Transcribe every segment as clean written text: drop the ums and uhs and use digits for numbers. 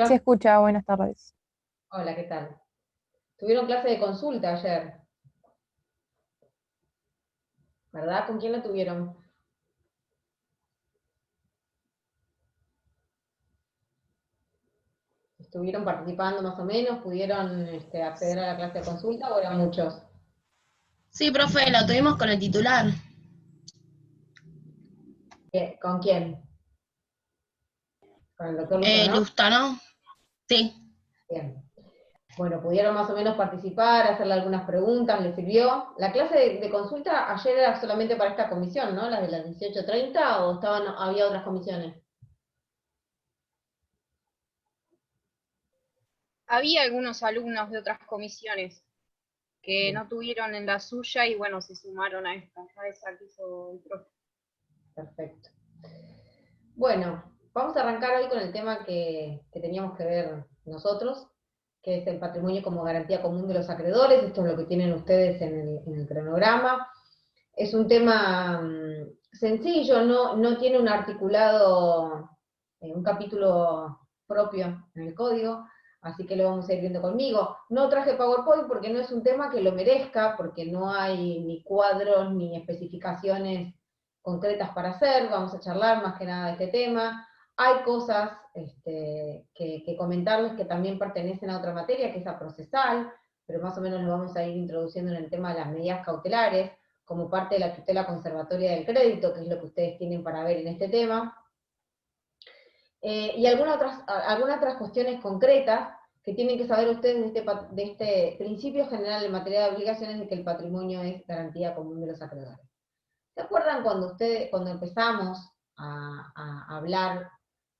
Se escucha, buenas tardes. Hola, ¿qué tal? Tuvieron clase de consulta ayer, ¿verdad? ¿Con quién la tuvieron? ¿Estuvieron participando más o menos? ¿Pudieron acceder a la clase de consulta o eran muchos? Sí, profe, lo tuvimos con el titular. ¿Con quién? ¿Con el doctor Lustano? Lustano. Sí. Bien. Bueno, ¿pudieron más o menos participar, hacerle algunas preguntas? ¿Les sirvió? La clase de consulta ayer era solamente para esta comisión, ¿no? ¿Las de las 18:30 o había otras comisiones? Había algunos alumnos de otras comisiones que Bien. no tuvieron en la suya y bueno, se sumaron a esta que hizo el profe. Perfecto. Bueno, vamos a arrancar hoy con el tema que teníamos que ver nosotros, que es el patrimonio como garantía común de los acreedores. Esto es lo que tienen ustedes en el cronograma. Es un tema sencillo, no tiene un articulado, un capítulo propio en el código, así que lo vamos a ir viendo conmigo. No traje PowerPoint porque no es un tema que lo merezca, porque no hay ni cuadros ni especificaciones concretas para hacer, vamos a charlar más que nada de este tema. Hay cosas que comentarles que también pertenecen a otra materia, que es a procesal, pero más o menos lo vamos a ir introduciendo en el tema de las medidas cautelares, como parte de la tutela conservatoria del crédito, que es lo que ustedes tienen para ver en este tema. Y algunas otras cuestiones concretas que tienen que saber ustedes de este principio general en materia de obligaciones de que el patrimonio es garantía común de los acreedores. ¿Se acuerdan cuando empezamos a hablar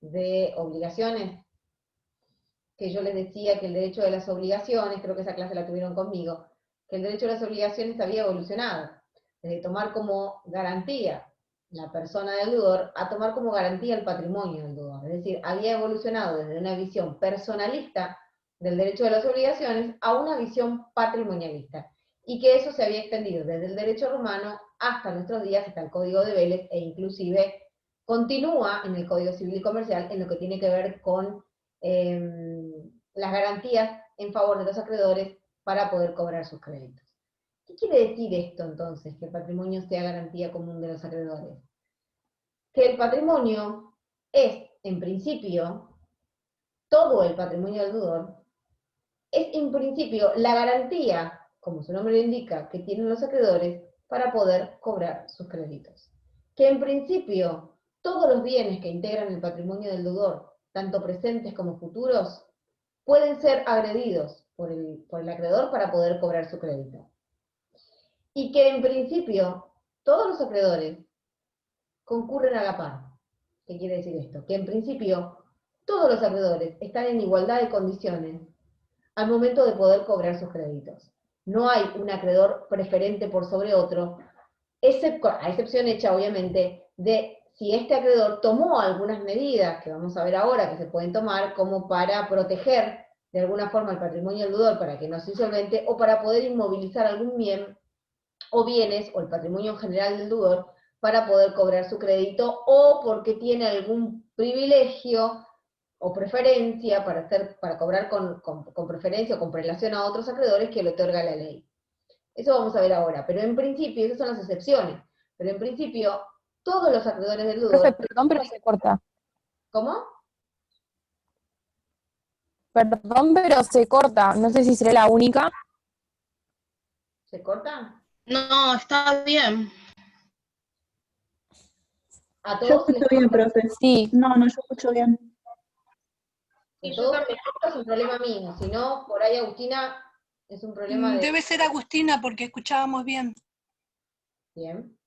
de obligaciones? Que yo les decía que el derecho de las obligaciones, creo que esa clase la tuvieron conmigo, que el derecho de las obligaciones había evolucionado, desde tomar como garantía la persona del deudor a tomar como garantía el patrimonio del deudor. Es decir, había evolucionado desde una visión personalista del derecho de las obligaciones a una visión patrimonialista, y que eso se había extendido desde el derecho romano hasta nuestros días, hasta el Código de Vélez, e inclusive continúa en el Código Civil y Comercial en lo que tiene que ver con las garantías en favor de los acreedores para poder cobrar sus créditos. ¿Qué quiere decir esto entonces, que el patrimonio sea garantía común de los acreedores? Que el patrimonio es, en principio, todo el patrimonio del deudor, es en principio la garantía, como su nombre lo indica, que tienen los acreedores para poder cobrar sus créditos. Que en principio todos los bienes que integran el patrimonio del deudor, tanto presentes como futuros, pueden ser agredidos por el acreedor para poder cobrar su crédito. Y que en principio todos los acreedores concurren a la par. ¿Qué quiere decir esto? Que en principio todos los acreedores están en igualdad de condiciones al momento de poder cobrar sus créditos. No hay un acreedor preferente por sobre otro, a excepción hecha obviamente de si este acreedor tomó algunas medidas, que vamos a ver ahora que se pueden tomar, como para proteger de alguna forma el patrimonio del deudor para que no se insolvente, o para poder inmovilizar algún bien o bienes, o el patrimonio en general del deudor, para poder cobrar su crédito, o porque tiene algún privilegio o preferencia para cobrar con preferencia o con prelación a otros acreedores que le otorga la ley. Eso vamos a ver ahora, pero en principio, esas son las excepciones, pero en principio, todos los acreedores del deudor... Profe, perdón, pero se corta. ¿Cómo? Perdón, pero se corta. No sé si seré la única. ¿Se corta? No, está bien. ¿A Yo todos les escucho bien, profe. Sí. No, yo escucho bien. Si a todos les corta es un problema mío, si no, por ahí Agustina es un problema de... Debe ser Agustina porque escuchábamos bien. Bien.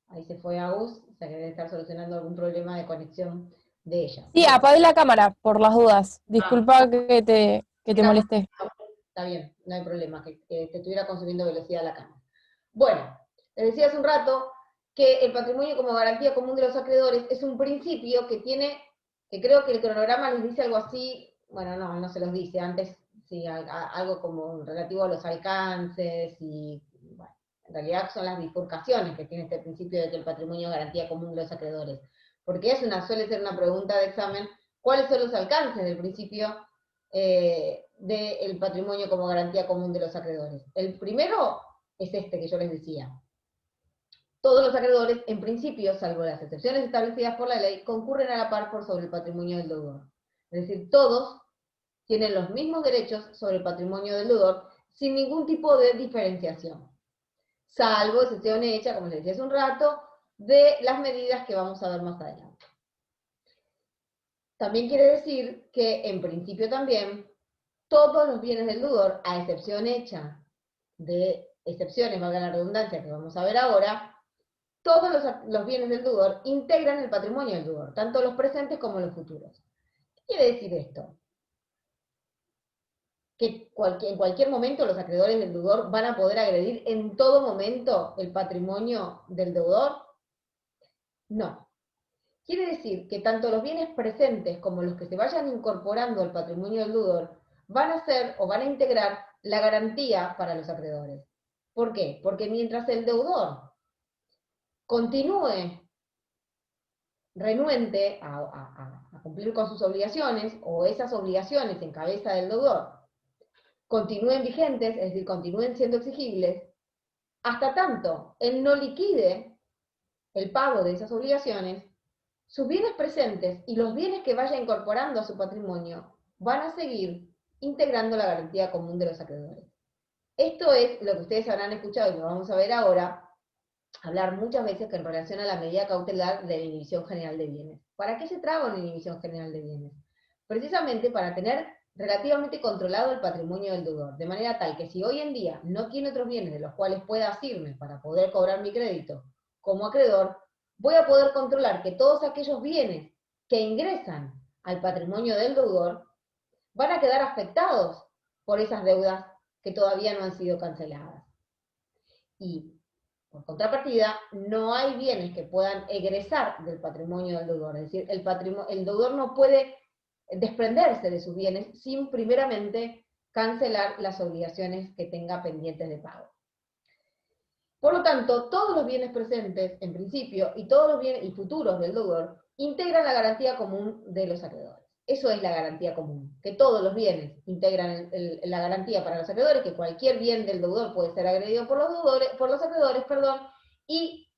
Ahí se fue Agus, o sea que debe estar solucionando algún problema de conexión de ella. Sí, Bueno. apagué la cámara, por las dudas. Disculpa que te molesté. Está bien, no hay problema, que te estuviera consumiendo velocidad la cámara. Bueno, les decía hace un rato que el patrimonio como garantía común de los acreedores es un principio que tiene, que creo que el cronograma les dice algo así, bueno, no se los dice, antes sí, algo como relativo a los alcances y En realidad son las bifurcaciones que tiene este principio de que el patrimonio es garantía común de los acreedores. Porque suele ser una pregunta de examen, ¿cuáles son los alcances del principio del patrimonio como garantía común de los acreedores? El primero es este que yo les decía. Todos los acreedores, en principio, salvo las excepciones establecidas por la ley, concurren a la par por sobre el patrimonio del deudor. Es decir, todos tienen los mismos derechos sobre el patrimonio del deudor sin ningún tipo de diferenciación. Salvo excepción hecha, como les decía hace un rato, de las medidas que vamos a ver más adelante. También quiere decir que, en principio también, todos los bienes del deudor, a excepción hecha de excepciones, valga la redundancia, que vamos a ver ahora, todos los bienes del deudor integran el patrimonio del deudor, tanto los presentes como los futuros. ¿Qué quiere decir esto? Que en cualquier momento los acreedores del deudor van a poder agredir en todo momento el patrimonio del deudor. No. Quiere decir que tanto los bienes presentes como los que se vayan incorporando al patrimonio del deudor van a ser o van a integrar la garantía para los acreedores. ¿Por qué? Porque mientras el deudor continúe renuente a cumplir con sus obligaciones, o esas obligaciones en cabeza del deudor continúen vigentes, es decir, continúen siendo exigibles, hasta tanto él no liquide el pago de esas obligaciones, sus bienes presentes y los bienes que vaya incorporando a su patrimonio van a seguir integrando la garantía común de los acreedores. Esto es lo que ustedes habrán escuchado y lo vamos a ver ahora, hablar muchas veces que en relación a la medida cautelar de la inhibición general de bienes. ¿Para qué se traba una inhibición general de bienes? Precisamente para tener relativamente controlado el patrimonio del deudor, de manera tal que si hoy en día no tiene otros bienes de los cuales pueda asirme para poder cobrar mi crédito como acreedor, voy a poder controlar que todos aquellos bienes que ingresan al patrimonio del deudor van a quedar afectados por esas deudas que todavía no han sido canceladas. Y, por contrapartida, no hay bienes que puedan egresar del patrimonio del deudor, es decir, el deudor no puede desprenderse de sus bienes sin primeramente cancelar las obligaciones que tenga pendientes de pago. Por lo tanto, todos los bienes presentes, en principio, y todos los bienes y futuros del deudor, integran la garantía común de los acreedores. Eso es la garantía común, que todos los bienes integran la garantía para los acreedores, que cualquier bien del deudor puede ser agredido por los acreedores, y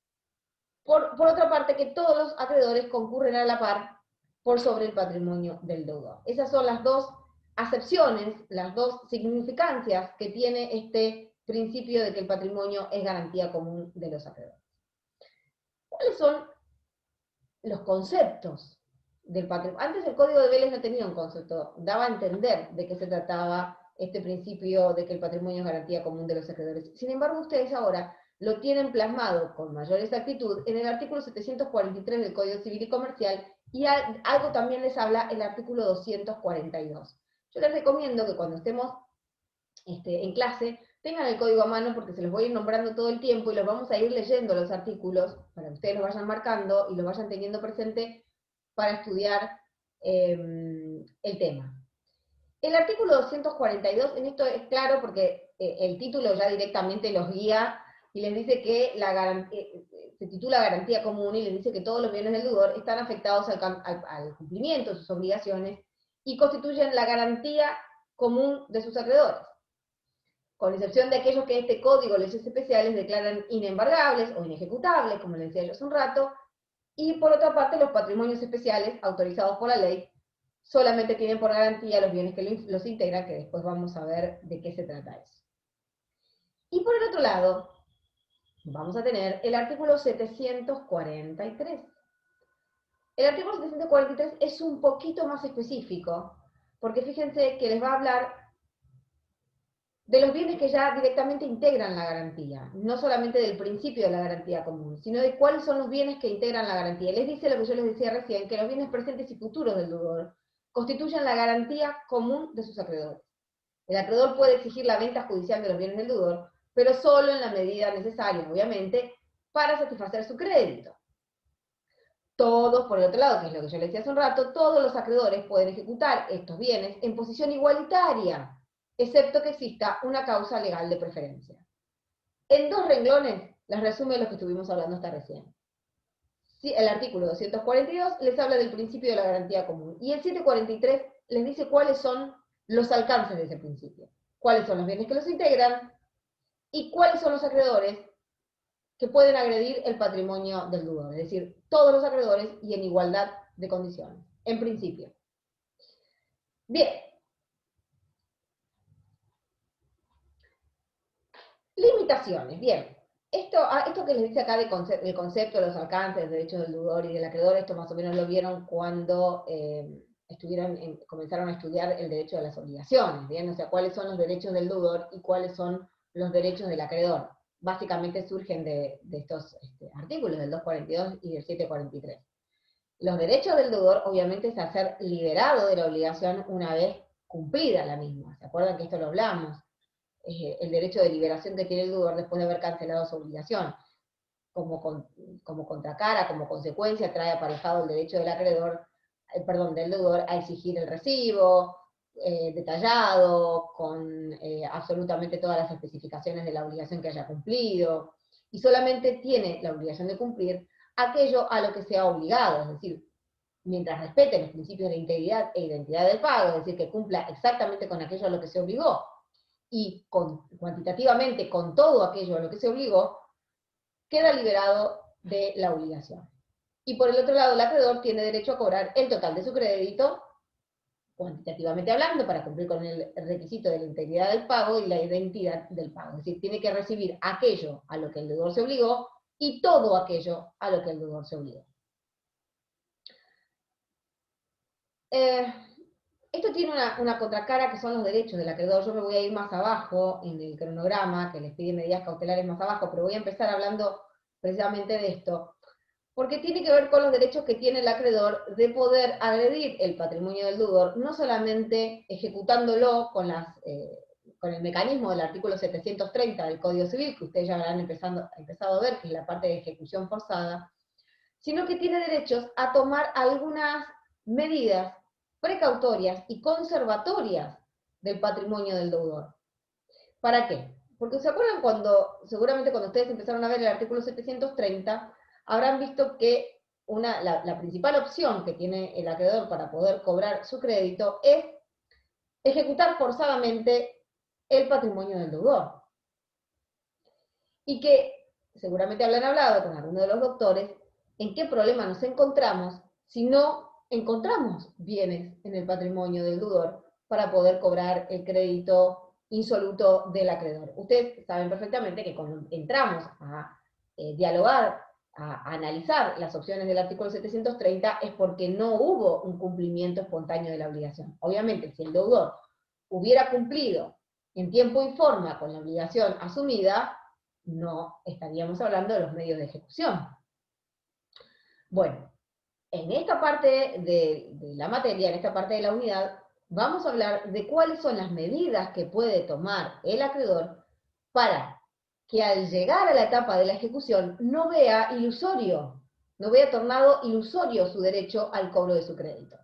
por otra parte, que todos los acreedores concurren a la par por sobre el patrimonio del deudor. Esas son las dos acepciones, las dos significancias que tiene este principio de que el patrimonio es garantía común de los acreedores. ¿Cuáles son los conceptos del patrimonio? Antes el Código de Vélez no tenía un concepto, daba a entender de qué se trataba este principio de que el patrimonio es garantía común de los acreedores. Sin embargo, ustedes ahora lo tienen plasmado con mayor exactitud en el artículo 743 del Código Civil y Comercial, y algo también les habla el artículo 242. Yo les recomiendo que cuando estemos en clase tengan el código a mano, porque se los voy a ir nombrando todo el tiempo y los vamos a ir leyendo los artículos para que ustedes los vayan marcando y los vayan teniendo presente para estudiar el tema. El artículo 242, en esto es claro porque el título ya directamente los guía y les dice que se titula garantía común y les dice que todos los bienes del deudor están afectados al cumplimiento de sus obligaciones y constituyen la garantía común de sus acreedores, con excepción de aquellos que este código, leyes especiales, declaran inembargables o inejecutables, como les decía yo hace un rato, y por otra parte los patrimonios especiales autorizados por la ley solamente tienen por garantía los bienes que los integran, que después vamos a ver de qué se trata eso. Y por el otro lado, vamos a tener el artículo 743. El artículo 743 es un poquito más específico, porque fíjense que les va a hablar de los bienes que ya directamente integran la garantía, no solamente del principio de la garantía común, sino de cuáles son los bienes que integran la garantía. Les dice lo que yo les decía recién, que los bienes presentes y futuros del deudor constituyen la garantía común de sus acreedores. El acreedor puede exigir la venta judicial de los bienes del deudor, pero solo en la medida necesaria, obviamente, para satisfacer su crédito. Todos, por el otro lado, que es lo que yo les decía hace un rato, todos los acreedores pueden ejecutar estos bienes en posición igualitaria, excepto que exista una causa legal de preferencia. En 2 renglones las resume lo que estuvimos hablando hasta recién. Sí, el artículo 242 les habla del principio de la garantía común, y el 743 les dice cuáles son los alcances de ese principio, cuáles son los bienes que los integran, y cuáles son los acreedores que pueden agredir el patrimonio del deudor, es decir, todos los acreedores y en igualdad de condiciones, en principio. Bien. Limitaciones, bien. Esto que les dice acá del concepto de los alcances, de derechos del deudor y del acreedor, esto más o menos lo vieron cuando comenzaron a estudiar el derecho de las obligaciones, ¿bien? O sea, cuáles son los derechos del deudor y cuáles son los derechos del acreedor. Básicamente surgen de estos artículos, del 242 y del 743. Los derechos del deudor, obviamente, es a ser liberado de la obligación una vez cumplida la misma. ¿Se acuerdan que esto lo hablamos? El derecho de liberación que tiene el deudor después de haber cancelado su obligación. Como contracara, como consecuencia, trae aparejado el derecho del acreedor, del deudor a exigir el recibo, detallado, con absolutamente todas las especificaciones de la obligación que haya cumplido, y solamente tiene la obligación de cumplir aquello a lo que sea obligado, es decir, mientras respete los principios de integridad e identidad del pago, es decir, que cumpla exactamente con aquello a lo que se obligó, y cuantitativamente con todo aquello a lo que se obligó, queda liberado de la obligación. Y por el otro lado, el acreedor tiene derecho a cobrar el total de su crédito, cuantitativamente hablando, para cumplir con el requisito de la integridad del pago y la identidad del pago. Es decir, tiene que recibir aquello a lo que el deudor se obligó y todo aquello a lo que el deudor se obligó. Esto tiene una contracara que son los derechos del acreedor. Yo me voy a ir más abajo en el cronograma, que les pide medidas cautelares más abajo, pero voy a empezar hablando precisamente de esto, porque tiene que ver con los derechos que tiene el acreedor de poder agredir el patrimonio del deudor, no solamente ejecutándolo con el mecanismo del artículo 730 del Código Civil, que ustedes ya habrán empezado a ver, que es la parte de ejecución forzada, sino que tiene derechos a tomar algunas medidas precautorias y conservatorias del patrimonio del deudor. ¿Para qué? Porque ¿se acuerdan seguramente cuando ustedes empezaron a ver el artículo 730, habrán visto que la principal opción que tiene el acreedor para poder cobrar su crédito es ejecutar forzadamente el patrimonio del deudor? Y que seguramente habrán hablado con alguno de los doctores en qué problema nos encontramos si no encontramos bienes en el patrimonio del deudor para poder cobrar el crédito insoluto del acreedor. Ustedes saben perfectamente que cuando entramos a dialogar, a analizar las opciones del artículo 730, es porque no hubo un cumplimiento espontáneo de la obligación. Obviamente, si el deudor hubiera cumplido en tiempo y forma con la obligación asumida, no estaríamos hablando de los medios de ejecución. Bueno, en esta parte de la materia, en esta parte de la unidad, vamos a hablar de cuáles son las medidas que puede tomar el acreedor para que al llegar a la etapa de la ejecución no vea tornado ilusorio su derecho al cobro de su crédito.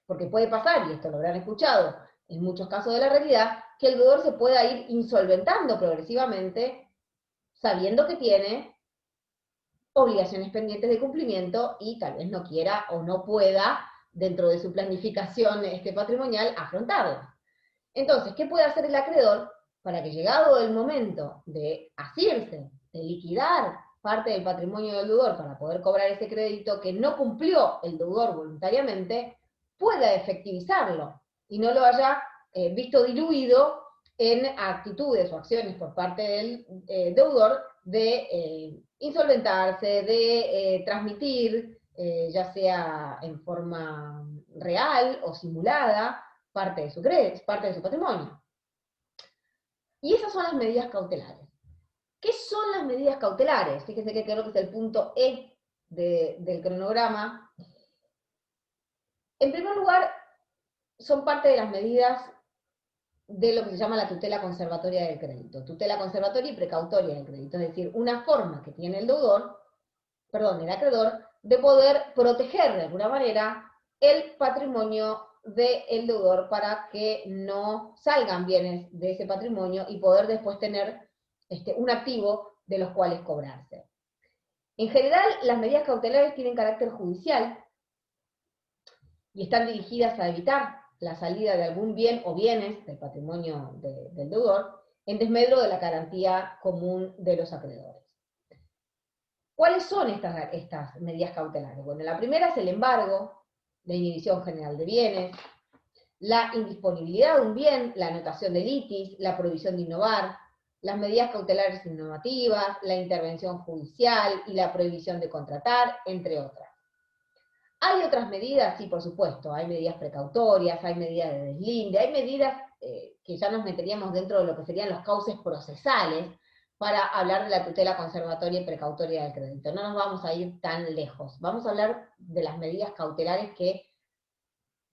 Porque puede pasar, y esto lo habrán escuchado en muchos casos de la realidad, que el deudor se pueda ir insolventando progresivamente, sabiendo que tiene obligaciones pendientes de cumplimiento y tal vez no quiera o no pueda, dentro de su planificación patrimonial, afrontarlas. Entonces, ¿qué puede hacer el acreedor para que, llegado el momento de asirse, de liquidar parte del patrimonio del deudor para poder cobrar ese crédito que no cumplió el deudor voluntariamente, pueda efectivizarlo y no lo haya visto diluido en actitudes o acciones por parte del deudor de insolventarse, de transmitir, ya sea en forma real o simulada, parte de su patrimonio? Y esas son las medidas cautelares. ¿Qué son las medidas cautelares? Fíjense que creo que es el punto E del cronograma. En primer lugar, son parte de las medidas de lo que se llama la tutela conservatoria del crédito. Tutela conservatoria y precautoria del crédito, es decir, una forma que tiene el acreedor, de poder proteger de alguna manera el patrimonio del deudor para que no salgan bienes de ese patrimonio y poder después tener un activo de los cuales cobrarse. En general, las medidas cautelares tienen carácter judicial y están dirigidas a evitar la salida de algún bien o bienes del patrimonio del deudor en desmedro de la garantía común de los acreedores. ¿Cuáles son estas medidas cautelares? Bueno, la primera es el embargo, la inhibición general de bienes, la indisponibilidad de un bien, la anotación de litis, la prohibición de innovar, las medidas cautelares innovativas, la intervención judicial y la prohibición de contratar, entre otras. ¿Hay otras medidas? Sí, por supuesto, hay medidas precautorias, hay medidas de deslinde, hay medidas que ya nos meteríamos dentro de lo que serían los cauces procesales para hablar de la tutela conservatoria y precautoria del crédito. No nos vamos a ir tan lejos, vamos a hablar de las medidas cautelares que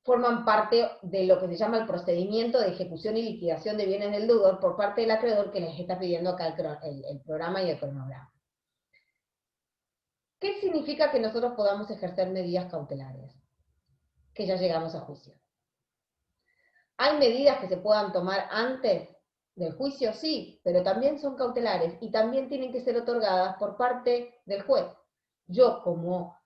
forman parte de lo que se llama el procedimiento de ejecución y liquidación de bienes del deudor por parte del acreedor que les está pidiendo acá el programa y el cronograma. ¿Qué significa que nosotros podamos ejercer medidas cautelares? Que ya llegamos a juicio. ¿Hay medidas que se puedan tomar antes del juicio? Sí, pero también son cautelares y también tienen que ser otorgadas por parte del juez. Yo, como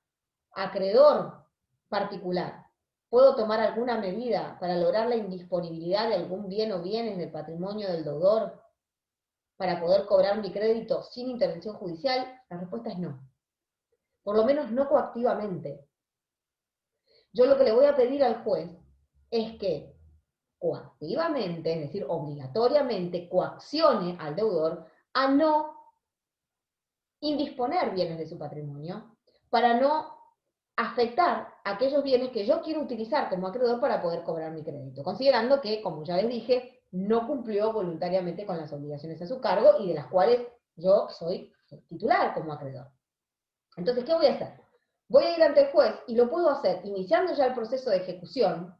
acreedor particular, ¿puedo tomar alguna medida para lograr la indisponibilidad de algún bien o bienes del patrimonio del deudor para poder cobrar mi crédito sin intervención judicial? La respuesta es no. Por lo menos no coactivamente. Yo lo que le voy a pedir al juez es que coactivamente, es decir, obligatoriamente, coaccione al deudor a no indisponer bienes de su patrimonio para no afectar aquellos bienes que yo quiero utilizar como acreedor para poder cobrar mi crédito, considerando que, como ya les dije, no cumplió voluntariamente con las obligaciones a su cargo y de las cuales yo soy titular como acreedor. Entonces, ¿qué voy a hacer? Voy a ir ante el juez y lo puedo hacer iniciando ya el proceso de ejecución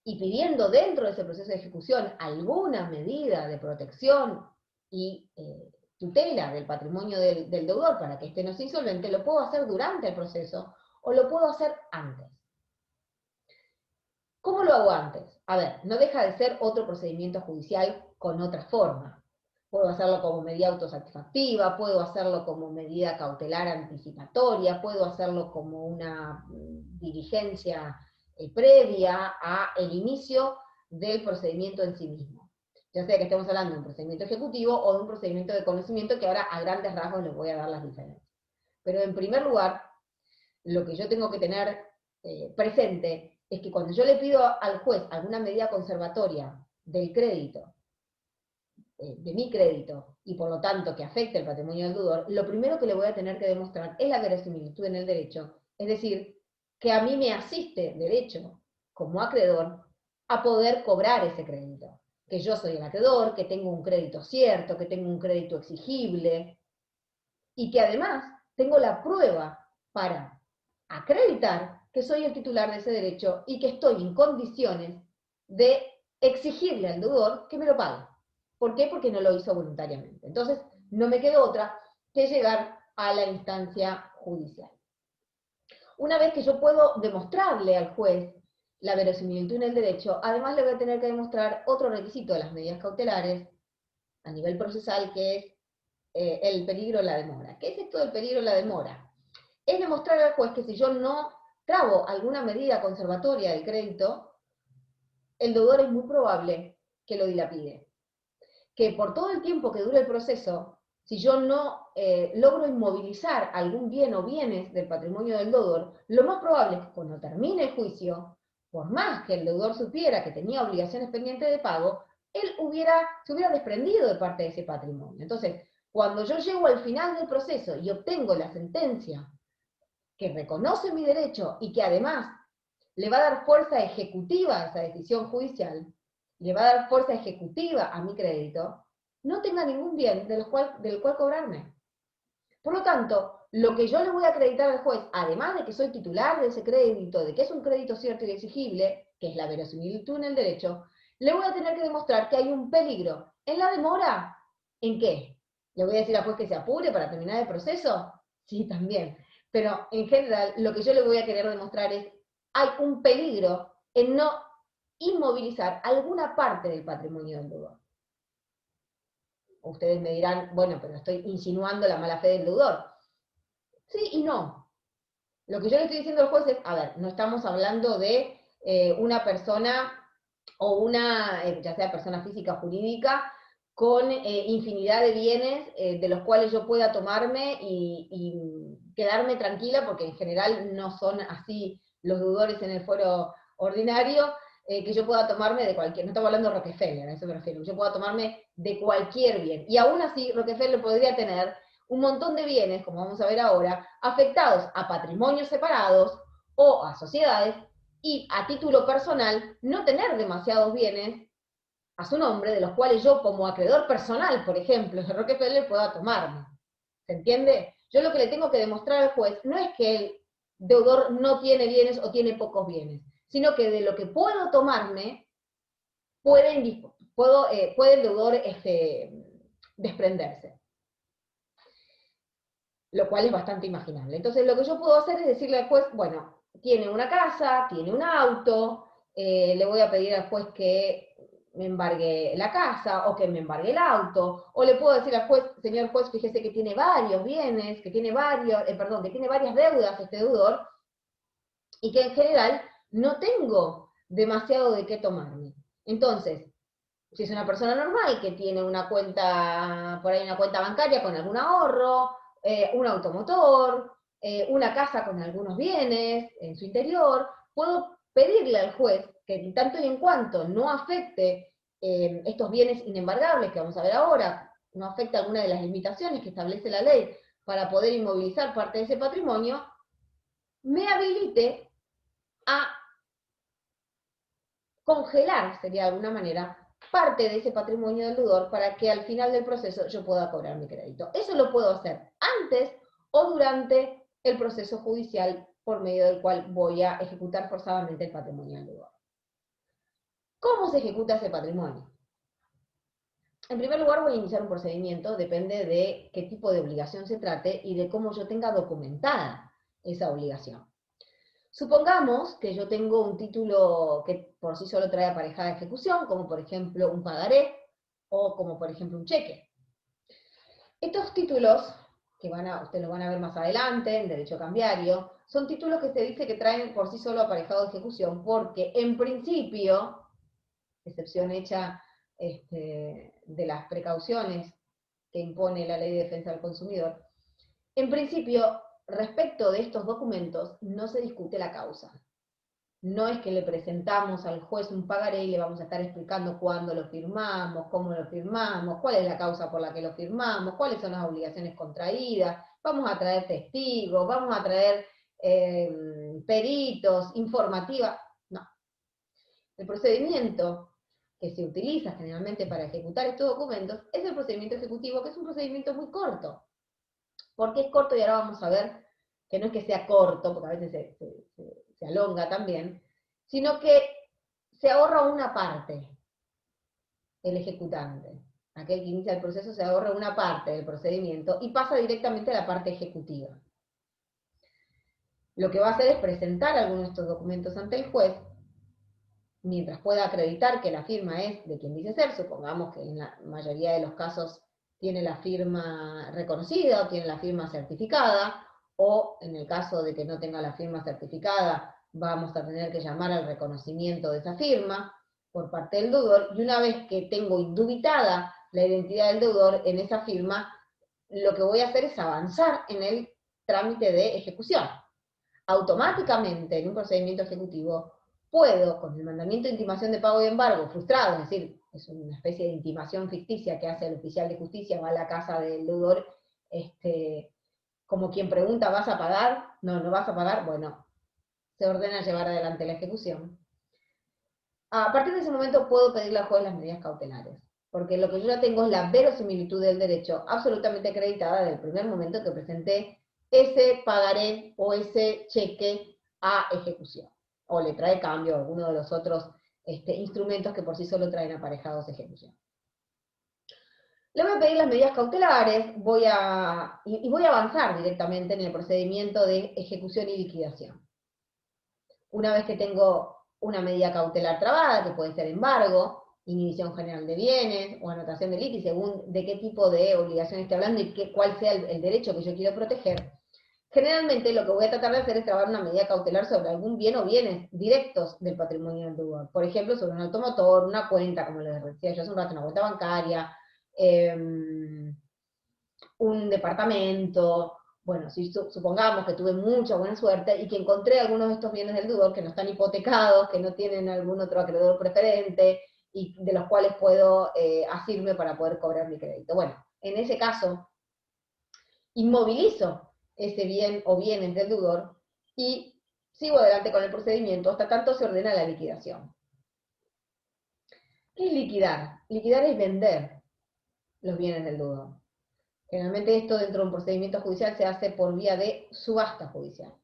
y pidiendo dentro de ese proceso de ejecución alguna medida de protección y tutela del patrimonio del deudor para que éste no sea insolvente. Lo puedo hacer durante el proceso o lo puedo hacer antes. ¿Cómo lo hago antes? A ver, no deja de ser otro procedimiento judicial con otra forma. Puedo hacerlo como medida autosatisfactiva, puedo hacerlo como medida cautelar anticipatoria, puedo hacerlo como una diligencia previa al inicio del procedimiento en sí mismo. Ya sea que estemos hablando de un procedimiento ejecutivo o de un procedimiento de conocimiento, que ahora a grandes rasgos les voy a dar las diferencias. Pero en primer lugar, lo que yo tengo que tener presente es que cuando yo le pido al juez alguna medida conservatoria del crédito, de mi crédito, y por lo tanto que afecte el patrimonio del deudor, lo primero que le voy a tener que demostrar es la verosimilitud en el derecho, es decir, que a mí me asiste derecho, como acreedor, a poder cobrar ese crédito. Que yo soy el acreedor, que tengo un crédito cierto, que tengo un crédito exigible, y que además tengo la prueba para acreditar que soy el titular de ese derecho y que estoy en condiciones de exigirle al deudor que me lo pague. ¿Por qué? Porque no lo hizo voluntariamente. Entonces, no me quedó otra que llegar a la instancia judicial. Una vez que yo puedo demostrarle al juez la verosimilitud en el derecho, además le voy a tener que demostrar otro requisito de las medidas cautelares a nivel procesal, que es el peligro de la demora. ¿Qué es esto del peligro de la demora? Es demostrar al juez que si yo no trabo alguna medida conservatoria del crédito, el deudor es muy probable que lo dilapide. Que por todo el tiempo que dure el proceso, si yo no logro inmovilizar algún bien o bienes del patrimonio del deudor, lo más probable es que cuando termine el juicio, por más que el deudor supiera que tenía obligaciones pendientes de pago, él se hubiera desprendido de parte de ese patrimonio. Entonces, cuando yo llego al final del proceso y obtengo la sentencia que reconoce mi derecho y que además le va a dar fuerza ejecutiva a esa decisión judicial, le va a dar fuerza ejecutiva a mi crédito, no tenga ningún bien del cual cobrarme. Por lo tanto, lo que yo le voy a acreditar al juez, además de que soy titular de ese crédito, de que es un crédito cierto y exigible, que es la verosimilitud en el derecho, le voy a tener que demostrar que hay un peligro. ¿En la demora? ¿En qué? ¿Le voy a decir al juez que se apure para terminar el proceso? Sí, también. Pero en general, lo que yo le voy a querer demostrar es hay un peligro en no inmovilizar alguna parte del patrimonio del deudor. Ustedes me dirán, bueno, pero estoy insinuando la mala fe del deudor. Sí y no. Lo que yo le estoy diciendo al juez es, a ver, no estamos hablando de una persona o una, ya sea persona física o jurídica, con infinidad de bienes de los cuales yo pueda tomarme y quedarme tranquila, porque en general no son así los deudores en el fuero ordinario, que yo pueda tomarme de cualquier, no estamos hablando de Rockefeller, a eso me refiero, yo pueda tomarme de cualquier bien, y aún así Rockefeller podría tener un montón de bienes, como vamos a ver ahora, afectados a patrimonios separados o a sociedades, y a título personal no tener demasiados bienes a su nombre, de los cuales yo como acreedor personal, por ejemplo, de Rockefeller, pueda tomarme. ¿Se entiende? Yo lo que le tengo que demostrar al juez no es que el deudor no tiene bienes o tiene pocos bienes, sino que de lo que puedo tomarme, puede el deudor desprenderse. Lo cual es bastante imaginable. Entonces lo que yo puedo hacer es decirle al juez, bueno, tiene una casa, tiene un auto, le voy a pedir al juez que me embargue la casa, o que me embargue el auto, o le puedo decir al juez, señor juez, fíjese que tiene varios bienes, que tiene que tiene varias deudas este deudor, y que en general no tengo demasiado de qué tomarme. Entonces, si es una persona normal que tiene una cuenta, por ahí una cuenta bancaria con algún ahorro, un automotor, una casa con algunos bienes en su interior, puedo pedirle al juez que en tanto y en cuanto no afecte estos bienes inembargables que vamos a ver ahora, no afecte alguna de las limitaciones que establece la ley para poder inmovilizar parte de ese patrimonio, me habilite a congelar, sería de alguna manera, parte de ese patrimonio del deudor para que al final del proceso yo pueda cobrar mi crédito. Eso lo puedo hacer antes o durante el proceso judicial por medio del cual voy a ejecutar forzadamente el patrimonio del deudor. ¿Cómo se ejecuta ese patrimonio? En primer lugar voy a iniciar un procedimiento, depende de qué tipo de obligación se trate y de cómo yo tenga documentada esa obligación. Supongamos que yo tengo un título que por sí solo trae aparejada ejecución, como por ejemplo un pagaré, o como por ejemplo un cheque. Estos títulos, que ustedes los van a ver más adelante, en derecho cambiario, son títulos que se dice que traen por sí solo aparejado ejecución, porque en principio, excepción hecha de las precauciones que impone la Ley de Defensa del Consumidor, en principio, respecto de estos documentos, no se discute la causa. No es que le presentamos al juez un pagaré y le vamos a estar explicando cuándo lo firmamos, cómo lo firmamos, cuál es la causa por la que lo firmamos, cuáles son las obligaciones contraídas, vamos a traer testigos, vamos a traer peritos, informativa. No. El procedimiento que se utiliza generalmente para ejecutar estos documentos es el procedimiento ejecutivo, que es un procedimiento muy corto. ¿Por qué es corto? Y ahora vamos a ver que no es que sea corto, porque a veces se alonga también, sino que se ahorra una parte el ejecutante. Aquel que inicia el proceso se ahorra una parte del procedimiento y pasa directamente a la parte ejecutiva. Lo que va a hacer es presentar algunos de estos documentos ante el juez, mientras pueda acreditar que la firma es de quien dice ser, supongamos que en la mayoría de los casos tiene la firma reconocida o tiene la firma certificada, o en el caso de que no tenga la firma certificada, vamos a tener que llamar al reconocimiento de esa firma por parte del deudor, y una vez que tengo indubitada la identidad del deudor en esa firma, lo que voy a hacer es avanzar en el trámite de ejecución. Automáticamente, en un procedimiento ejecutivo, puedo, con el mandamiento de intimación de pago y embargo frustrado, es decir, es una especie de intimación ficticia que hace el oficial de justicia, va a la casa del deudor, como quien pregunta, ¿vas a pagar? No, no vas a pagar, bueno, se ordena llevar adelante la ejecución. A partir de ese momento puedo pedirle al juez las medidas cautelares, porque lo que yo ya tengo es la verosimilitud del derecho absolutamente acreditada desde el primer momento que presenté ese pagaré o ese cheque a ejecución, o le trae cambio a alguno de los otros instrumentos que por sí solo traen aparejados ejecución. Le voy a pedir las medidas cautelares, voy a avanzar directamente en el procedimiento de ejecución y liquidación. Una vez que tengo una medida cautelar trabada, que puede ser embargo, inhibición general de bienes, o anotación de litis, según de qué tipo de obligación esté hablando y cuál sea el derecho que yo quiero proteger. Generalmente lo que voy a tratar de hacer es trabar una medida cautelar sobre algún bien o bienes directos del patrimonio del deudor. Por ejemplo, sobre un automotor, una cuenta, como les decía yo hace un rato, una cuenta bancaria, un departamento. Bueno, si supongamos que tuve mucha buena suerte y que encontré algunos de estos bienes del deudor que no están hipotecados, que no tienen algún otro acreedor preferente, y de los cuales puedo asirme para poder cobrar mi crédito. Bueno, en ese caso, inmovilizo ese bien o bienes del deudor y sigo adelante con el procedimiento hasta tanto se ordena la liquidación. ¿Qué es liquidar? Liquidar es vender los bienes del deudor. Generalmente esto dentro de un procedimiento judicial se hace por vía de subasta judicial.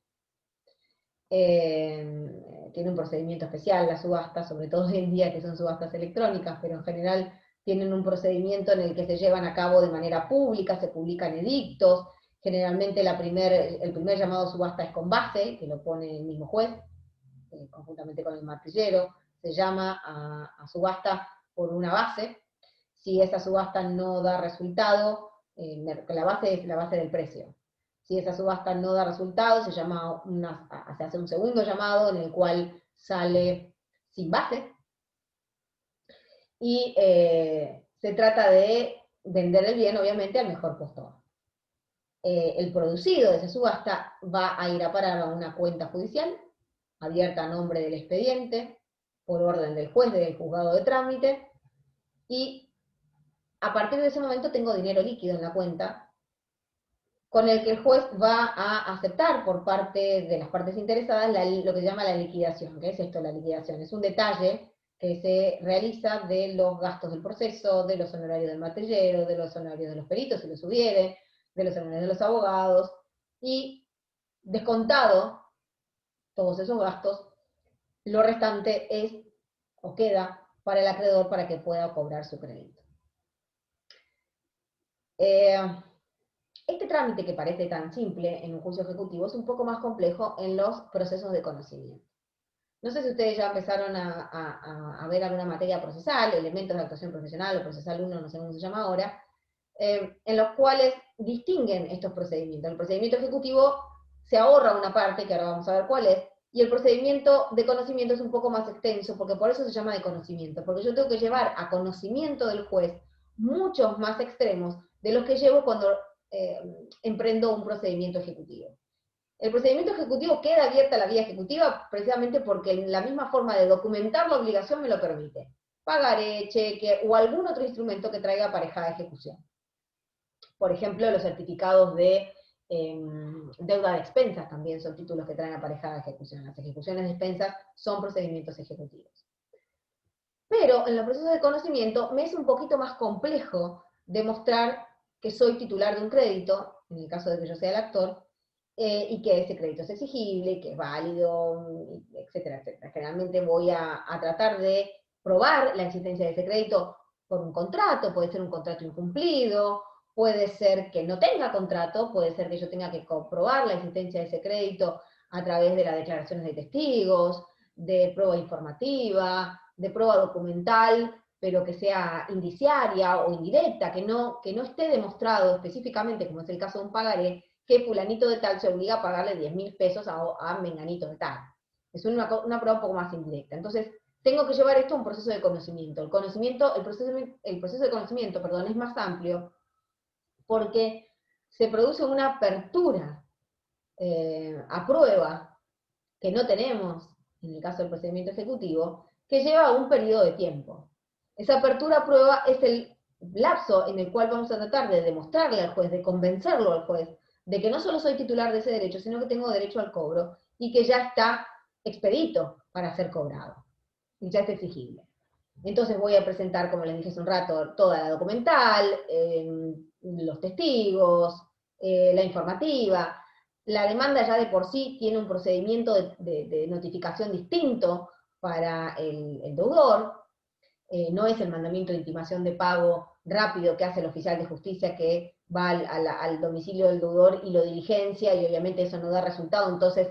Tiene un procedimiento especial la subasta, sobre todo hoy en día que son subastas electrónicas, pero en general tienen un procedimiento en el que se llevan a cabo de manera pública, se publican edictos. Generalmente el primer llamado a subasta es con base, que lo pone el mismo juez, conjuntamente con el martillero. Se llama a subasta por una base. Si esa subasta no da resultado, la base es la base del precio. Si esa subasta no da resultado, se hace un segundo llamado en el cual sale sin base. Y se trata de vender el bien, obviamente, al mejor postor. El producido de esa subasta va a ir a parar a una cuenta judicial, abierta a nombre del expediente, por orden del juez del juzgado de trámite, y a partir de ese momento tengo dinero líquido en la cuenta, con el que el juez va a aceptar por parte de las partes interesadas lo que se llama la liquidación. ¿Qué es esto, la liquidación? Es un detalle que se realiza de los gastos del proceso, de los honorarios del martillero, de los honorarios de los peritos, si los hubiere, de los honorarios de los abogados, y descontado todos esos gastos, lo restante es, o queda, para el acreedor para que pueda cobrar su crédito. Este trámite que parece tan simple en un juicio ejecutivo es un poco más complejo en los procesos de conocimiento. No sé si ustedes ya empezaron a ver alguna materia procesal, elementos de actuación profesional o procesal 1, no sé cómo se llama ahora, en los cuales distinguen estos procedimientos. El procedimiento ejecutivo se ahorra una parte, que ahora vamos a ver cuál es, y el procedimiento de conocimiento es un poco más extenso, porque por eso se llama de conocimiento, porque yo tengo que llevar a conocimiento del juez muchos más extremos de los que llevo cuando emprendo un procedimiento ejecutivo. El procedimiento ejecutivo queda abierta la vía ejecutiva precisamente porque la misma forma de documentar la obligación me lo permite. Pagaré, cheque o algún otro instrumento que traiga aparejada ejecución. Por ejemplo, los certificados de deuda de expensas también son títulos que traen aparejada ejecución. Las ejecuciones de expensas son procedimientos ejecutivos. Pero en los procesos de conocimiento me es un poquito más complejo demostrar que soy titular de un crédito, en el caso de que yo sea el actor, y que ese crédito es exigible, que es válido, etcétera, etcétera. Generalmente voy a tratar de probar la existencia de ese crédito por un contrato, puede ser un contrato incumplido, puede ser que no tenga contrato, puede ser que yo tenga que comprobar la existencia de ese crédito a través de las declaraciones de testigos, de prueba informativa, de prueba documental, pero que sea indiciaria o indirecta, que no esté demostrado específicamente, como es el caso de un pagaré, que fulanito de tal se obliga a pagarle 10.000 pesos a menganito de tal. Es una prueba un poco más indirecta. Entonces, tengo que llevar esto a un proceso de conocimiento. El proceso de conocimiento, perdón, es más amplio porque se produce una apertura a prueba que no tenemos en el caso del procedimiento ejecutivo, que lleva un periodo de tiempo. Esa apertura a prueba es el lapso en el cual vamos a tratar de demostrarle al juez, de convencerlo al juez, de que no solo soy titular de ese derecho, sino que tengo derecho al cobro, y que ya está expedito para ser cobrado, y ya es exigible. Entonces voy a presentar, como les dije hace un rato, toda la documental, los testigos, la informativa. La demanda ya de por sí tiene un procedimiento de notificación distinto para el deudor. No es el mandamiento de intimación de pago rápido que hace el oficial de justicia que va al domicilio del deudor y lo diligencia, y obviamente eso no da resultado, entonces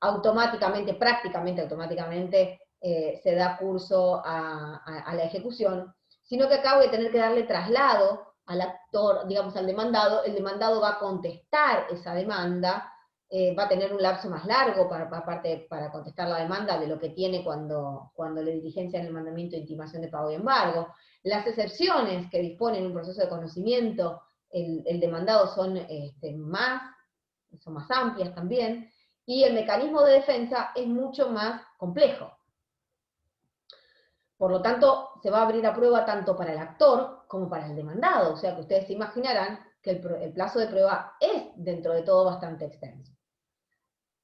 automáticamente, prácticamente automáticamente, se da curso a la ejecución, sino que acá voy a tener que darle traslado al actor, digamos al demandado. El demandado va a contestar esa demanda, va a tener un lapso más largo para contestar la demanda de lo que tiene cuando le diligencian el mandamiento de intimación de pago y embargo. Las excepciones que disponen un proceso de conocimiento, el demandado son más amplias también, y el mecanismo de defensa es mucho más complejo. Por lo tanto, se va a abrir a prueba tanto para el actor como para el demandado, o sea que ustedes se imaginarán que el plazo de prueba es, dentro de todo, bastante extenso.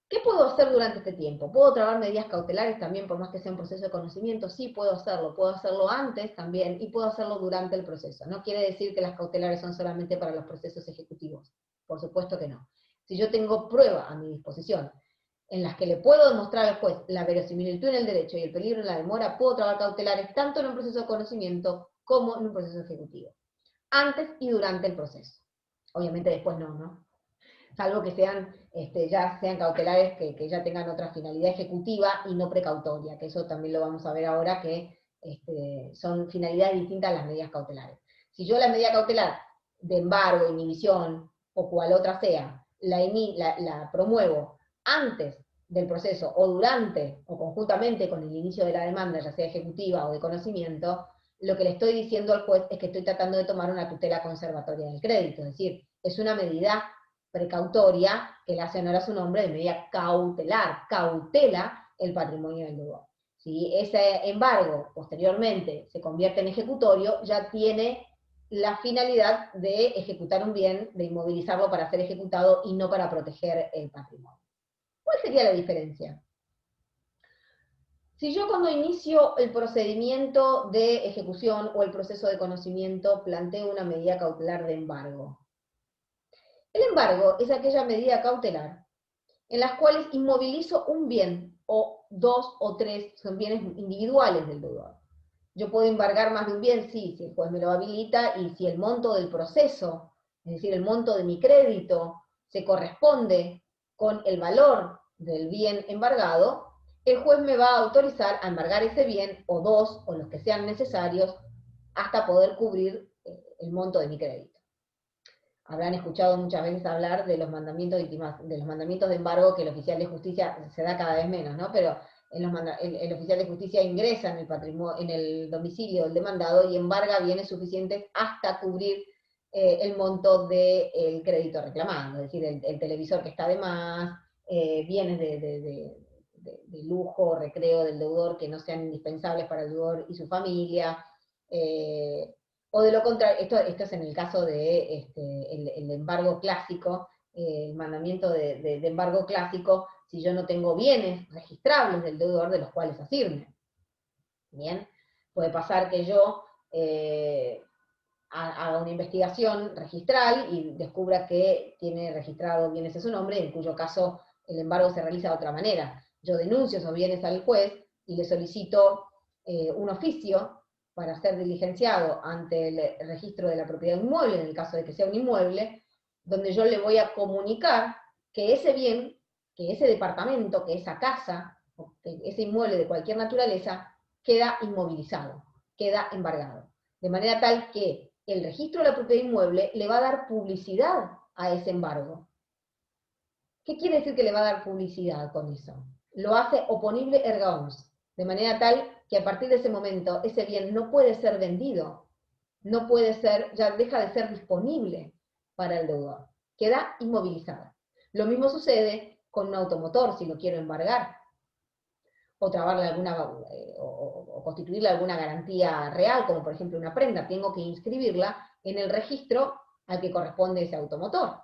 ¿Qué puedo hacer durante este tiempo? ¿Puedo trabar medidas cautelares también, por más que sea un proceso de conocimiento? Sí, puedo hacerlo antes también, y puedo hacerlo durante el proceso. No quiere decir que las cautelares son solamente para los procesos ejecutivos, por supuesto que no. Si yo tengo prueba a mi disposición, en las que le puedo demostrar al juez la verosimilitud en el derecho y el peligro en la demora, puedo trabar cautelares tanto en un proceso de conocimiento como en un proceso ejecutivo, antes y durante el proceso. Obviamente después no. Salvo que sean, ya sean cautelares que ya tengan otra finalidad ejecutiva y no precautoria, que eso también lo vamos a ver ahora, que son finalidades distintas a las medidas cautelares. Si yo la medida cautelar de embargo, inhibición, o cual otra sea, la promuevo antes del proceso, o durante, o conjuntamente con el inicio de la demanda, ya sea ejecutiva o de conocimiento, lo que le estoy diciendo al juez es que estoy tratando de tomar una tutela conservatoria del crédito, es decir, es una medida precautoria que le hace honor a su nombre de medida cautelar, cautela el patrimonio del deudor. Si ese embargo posteriormente se convierte en ejecutorio, ya tiene la finalidad de ejecutar un bien, de inmovilizarlo para ser ejecutado y no para proteger el patrimonio. ¿Cuál sería la diferencia? Si yo cuando inicio el procedimiento de ejecución o el proceso de conocimiento planteo una medida cautelar de embargo, el embargo es aquella medida cautelar en las cuales inmovilizo un bien, o dos o tres, son bienes individuales del deudor. Yo puedo embargar más de un bien, sí, si el juez me lo habilita, y si el monto del proceso, es decir, el monto de mi crédito, se corresponde con el valor del bien embargado, el juez me va a autorizar a embargar ese bien, o dos, o los que sean necesarios, hasta poder cubrir el monto de mi crédito. Habrán escuchado muchas veces hablar de los mandamientos de embargo, que el oficial de justicia se da cada vez menos, ¿no? Pero el oficial de justicia ingresa en el domicilio del demandado y embarga bienes suficientes hasta cubrir el monto del crédito reclamado, es decir, el televisor que está de más, bienes de lujo, recreo del deudor que no sean indispensables para el deudor y su familia, o de lo contrario, esto es en el caso de el embargo clásico, el mandamiento de embargo clásico, si yo no tengo bienes registrables del deudor de los cuales asirme. Bien, puede pasar que yo haga una investigación registral y descubra que tiene registrado bienes a su nombre, en cuyo caso el embargo se realiza de otra manera. Yo denuncio esos bienes al juez y le solicito un oficio para ser diligenciado ante el registro de la propiedad inmueble, en el caso de que sea un inmueble, donde yo le voy a comunicar que ese bien, que ese departamento, que esa casa, que ese inmueble de cualquier naturaleza, queda inmovilizado, queda embargado. De manera tal que el registro de la propiedad inmueble le va a dar publicidad a ese embargo. ¿Qué quiere decir que le va a dar publicidad con eso? Lo hace oponible erga omnes, de manera tal que a partir de ese momento ese bien no puede ser vendido, no puede ser, ya deja de ser disponible para el deudor, queda inmovilizado. Lo mismo sucede con un automotor, si lo quiero embargar, o trabarle o constituirle alguna garantía real, como por ejemplo una prenda, tengo que inscribirla en el registro al que corresponde ese automotor.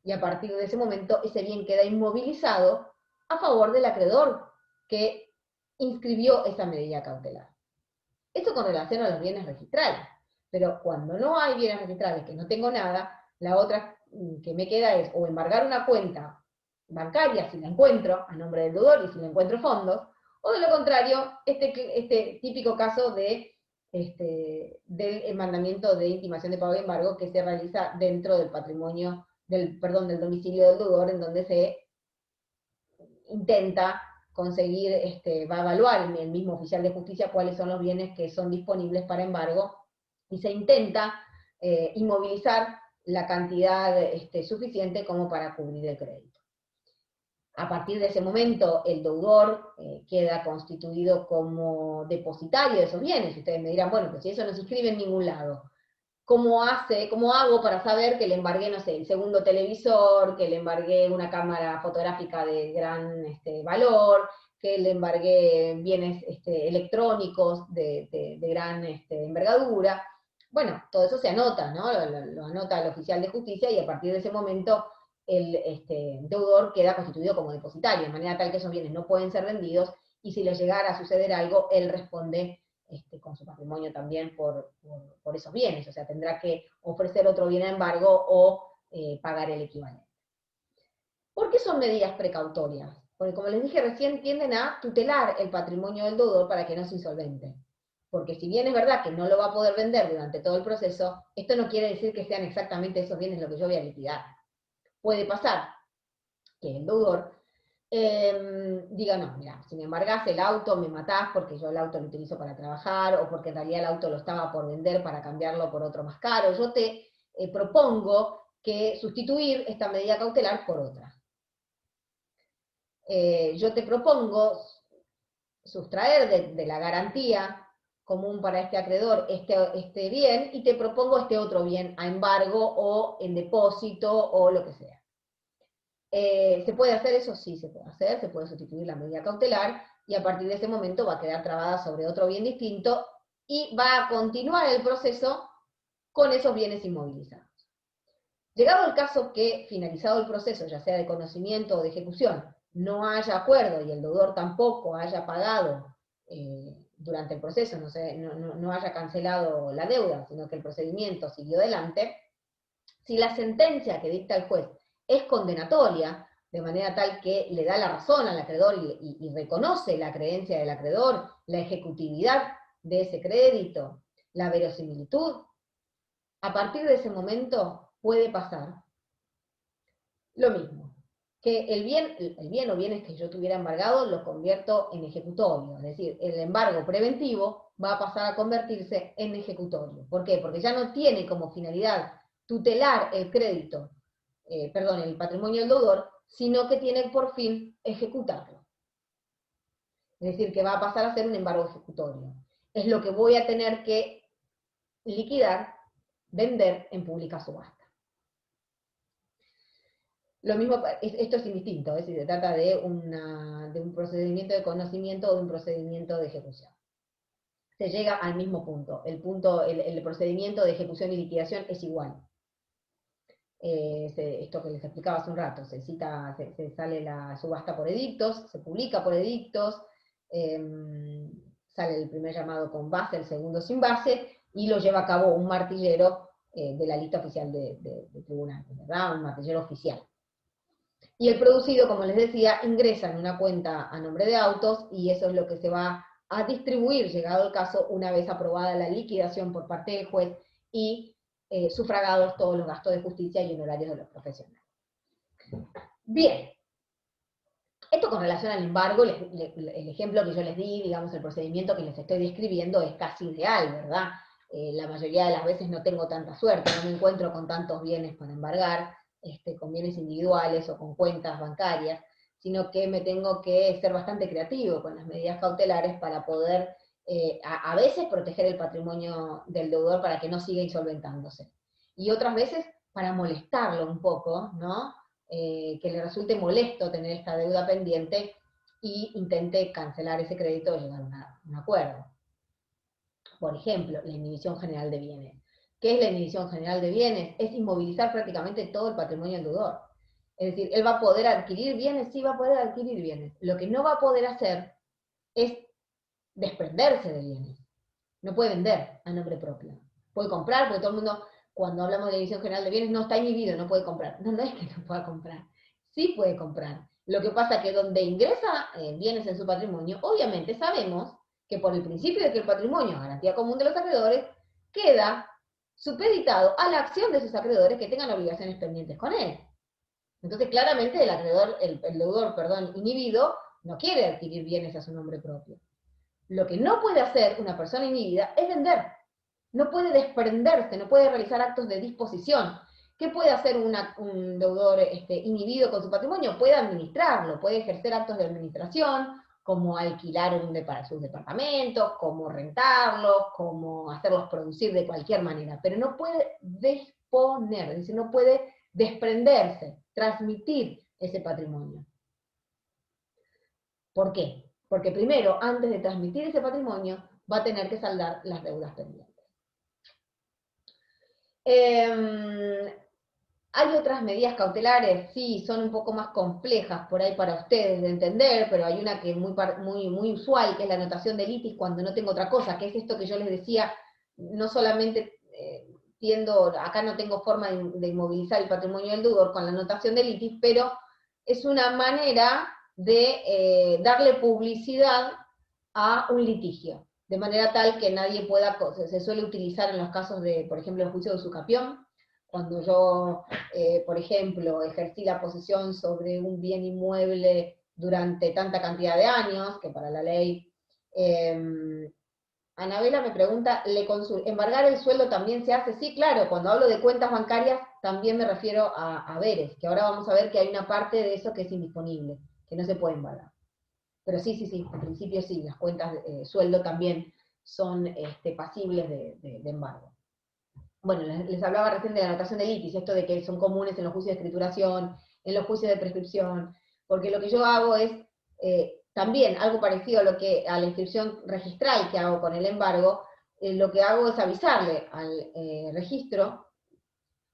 Y a partir de ese momento ese bien queda inmovilizado a favor del acreedor que inscribió esa medida cautelar. Esto con relación a los bienes registrales. Pero cuando no hay bienes registrales, que no tengo nada, la otra que me queda es o embargar una cuenta bancaria si la encuentro, a nombre del deudor y si la encuentro fondos, o de lo contrario, este típico caso del mandamiento de intimación de pago y embargo que se realiza dentro del patrimonio, del domicilio del deudor, en donde se intenta conseguir, va a evaluar el mismo oficial de justicia cuáles son los bienes que son disponibles para embargo, y se intenta inmovilizar la cantidad suficiente como para cubrir el crédito. A partir de ese momento, el deudor queda constituido como depositario de esos bienes. Ustedes me dirán, bueno, pues si eso no se inscribe en ningún lado, ¿cómo hago para saber que le embargué, no sé, el segundo televisor, que le embargué una cámara fotográfica de gran valor, que le embargué bienes electrónicos de gran envergadura? Bueno, todo eso se anota, ¿no? Lo anota el oficial de justicia, y a partir de ese momento el deudor queda constituido como depositario, de manera tal que esos bienes no pueden ser vendidos, y si le llegara a suceder algo, él responde con su patrimonio también por esos bienes, o sea, tendrá que ofrecer otro bien a embargo o pagar el equivalente. ¿Por qué son medidas precautorias? Porque, como les dije recién, tienden a tutelar el patrimonio del deudor para que no se insolvente. Porque si bien es verdad que no lo va a poder vender durante todo el proceso, esto no quiere decir que sean exactamente esos bienes lo que yo voy a liquidar. Puede pasar que el deudor diga, no, mira, si me embargás el auto, me matás porque yo el auto lo utilizo para trabajar, o porque en realidad el auto lo estaba por vender para cambiarlo por otro más caro. Yo te propongo que sustituir esta medida cautelar por otra. Yo te propongo sustraer de la garantía común para este acreedor este bien, y te propongo este otro bien a embargo o en depósito o lo que sea. ¿Se puede hacer eso? Sí, se puede hacer, se puede sustituir la medida cautelar, y a partir de ese momento va a quedar trabada sobre otro bien distinto, y va a continuar el proceso con esos bienes inmovilizados. Llegado el caso que, finalizado el proceso, ya sea de conocimiento o de ejecución, no haya acuerdo y el deudor tampoco haya pagado durante el proceso, no haya cancelado la deuda, sino que el procedimiento siguió adelante, si la sentencia que dicta el juez es condenatoria, de manera tal que le da la razón al acreedor y reconoce la creencia del acreedor, la ejecutividad de ese crédito, la verosimilitud, a partir de ese momento puede pasar lo mismo, que el bien o bienes que yo tuviera embargado los convierto en ejecutorio, es decir, el embargo preventivo va a pasar a convertirse en ejecutorio. ¿Por qué? Porque ya no tiene como finalidad tutelar el crédito, el patrimonio del deudor, sino que tiene por fin ejecutarlo. Es decir, que va a pasar a ser un embargo ejecutorio. Es lo que voy a tener que liquidar, vender en pública subasta. Lo mismo, esto es indistinto, es decir, se trata de un procedimiento de conocimiento o de un procedimiento de ejecución. Se llega al mismo punto. El procedimiento de ejecución y liquidación es igual. Esto que les explicaba hace un rato, se sale la subasta por edictos, se publica por edictos, sale el primer llamado con base, el segundo sin base, y lo lleva a cabo un martillero de la lista oficial de tribunales, ¿verdad? Un martillero oficial. Y el producido, como les decía, ingresa en una cuenta a nombre de autos, y eso es lo que se va a distribuir, llegado el caso, una vez aprobada la liquidación por parte del juez y sufragados todos los gastos de justicia y honorarios de los profesionales. Bien. Esto con relación al embargo, el ejemplo que yo les di, digamos, el procedimiento que les estoy describiendo es casi ideal, ¿verdad? La mayoría de las veces no tengo tanta suerte, no me encuentro con tantos bienes para embargar, con bienes individuales o con cuentas bancarias, sino que me tengo que ser bastante creativo con las medidas cautelares para poder a veces proteger el patrimonio del deudor para que no siga insolventándose. Y otras veces para molestarlo un poco, ¿no? Que le resulte molesto tener esta deuda pendiente y intente cancelar ese crédito o llegar a un acuerdo. Por ejemplo, la inhibición general de bienes. ¿Qué es la inhibición general de bienes? Es inmovilizar prácticamente todo el patrimonio del deudor. Es decir, él va a poder adquirir bienes, sí va a poder adquirir bienes. Lo que no va a poder hacer es desprenderse de bienes. No puede vender a nombre propio. Puede comprar, porque todo el mundo, cuando hablamos de inhibición general de bienes, no está inhibido, no puede comprar. No, no es que no pueda comprar. Sí puede comprar. Lo que pasa es que donde ingresa bienes en su patrimonio, obviamente sabemos que por el principio de que el patrimonio, garantía común de los acreedores, queda supeditado a la acción de sus acreedores que tengan obligaciones pendientes con él. Entonces, claramente el deudor inhibido no quiere adquirir bienes a su nombre propio. Lo que no puede hacer una persona inhibida es vender. No puede desprenderse, no puede realizar actos de disposición. ¿Qué puede hacer un deudor inhibido con su patrimonio? Puede administrarlo, puede ejercer actos de administración, como alquilar sus departamentos, como rentarlos, como hacerlos producir de cualquier manera, pero no puede disponer, es decir, no puede desprenderse, transmitir ese patrimonio. ¿Por qué? Porque primero, antes de transmitir ese patrimonio, va a tener que saldar las deudas pendientes. ¿Hay otras medidas cautelares? Sí, son un poco más complejas por ahí para ustedes de entender, pero hay una que es muy usual, que es la anotación de litis cuando no tengo otra cosa, que es esto que yo les decía, no solamente acá no tengo forma de inmovilizar el patrimonio del deudor con la anotación de litis, pero es una manera de darle publicidad a un litigio, de manera tal que nadie pueda, se suele utilizar en los casos de, por ejemplo, el juicio de usucapión, cuando yo, por ejemplo, ejercí la posesión sobre un bien inmueble durante tanta cantidad de años, que para la ley, Anabela me pregunta, ¿embargar el sueldo también se hace? Sí, claro, cuando hablo de cuentas bancarias también me refiero a haberes, que ahora vamos a ver que hay una parte de eso que es indisponible, que no se puede embargar. Pero sí, en principio sí, las cuentas de sueldo también son pasibles de embargo. Bueno, les hablaba recién de la anotación de litis, esto de que son comunes en los juicios de escrituración, en los juicios de prescripción, porque lo que yo hago es también algo parecido a la inscripción registral que hago con el embargo, lo que hago es avisarle al registro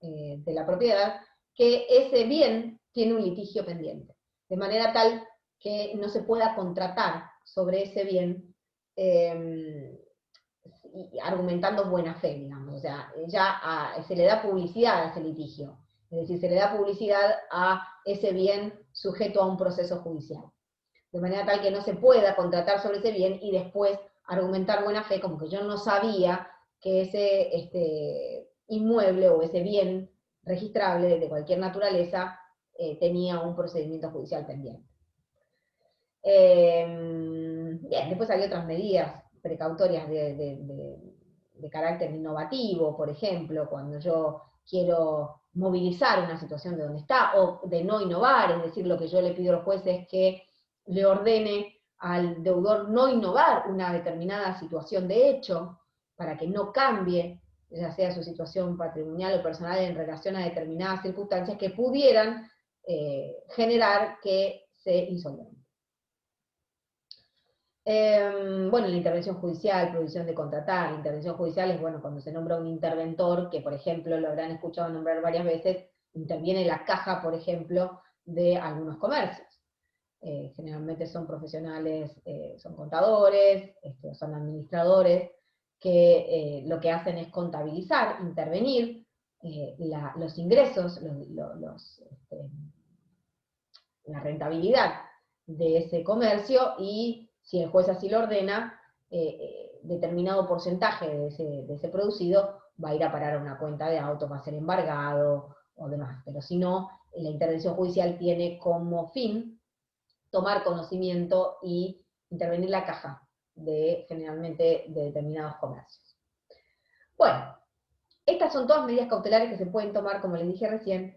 de la propiedad que ese bien tiene un litigio pendiente, de manera tal que no se pueda contratar sobre ese bien argumentando buena fe, digamos, o sea, ya se le da publicidad a ese litigio, es decir, se le da publicidad a ese bien sujeto a un proceso judicial, de manera tal que no se pueda contratar sobre ese bien y después argumentar buena fe como que yo no sabía que ese inmueble o ese bien registrable de cualquier naturaleza tenía un procedimiento judicial pendiente. Bien, después hay otras medidas precautorias de carácter innovativo, por ejemplo, cuando yo quiero movilizar una situación de donde está, o de no innovar, es decir, lo que yo le pido al juez es que le ordene al deudor no innovar una determinada situación de hecho, para que no cambie, ya sea su situación patrimonial o personal en relación a determinadas circunstancias que pudieran generar que se insolvente. Bueno, la intervención judicial, prohibición de contratar. La intervención judicial es, bueno, cuando se nombra un interventor, que por ejemplo lo habrán escuchado nombrar varias veces, interviene la caja, por ejemplo, de algunos comercios. Generalmente son profesionales, son contadores, son administradores, que lo que hacen es contabilizar, intervenir los ingresos, la rentabilidad de ese comercio, y si el juez así lo ordena, determinado porcentaje de ese producido va a ir a parar a una cuenta de auto, va a ser embargado o demás. Pero si no, la intervención judicial tiene como fin tomar conocimiento y intervenir la caja generalmente de determinados comercios. Bueno, estas son todas medidas cautelares que se pueden tomar, como les dije recién,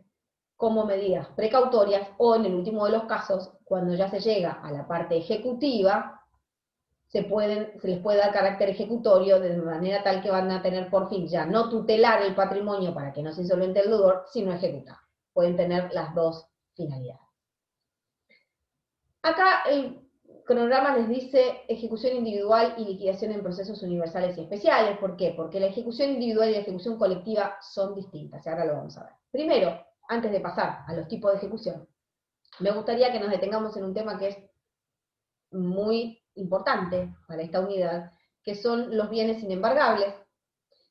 como medidas precautorias, o en el último de los casos, cuando ya se llega a la parte ejecutiva, se les puede dar carácter ejecutorio de manera tal que van a tener por fin ya no tutelar el patrimonio para que no se insolvente el deudor, sino ejecutar. Pueden tener las dos finalidades. Acá el cronograma les dice ejecución individual y liquidación en procesos universales y especiales. ¿Por qué? Porque la ejecución individual y la ejecución colectiva son distintas, y ahora lo vamos a ver. Primero, antes de pasar a los tipos de ejecución, me gustaría que nos detengamos en un tema que es muy importante para esta unidad, que son los bienes inembargables,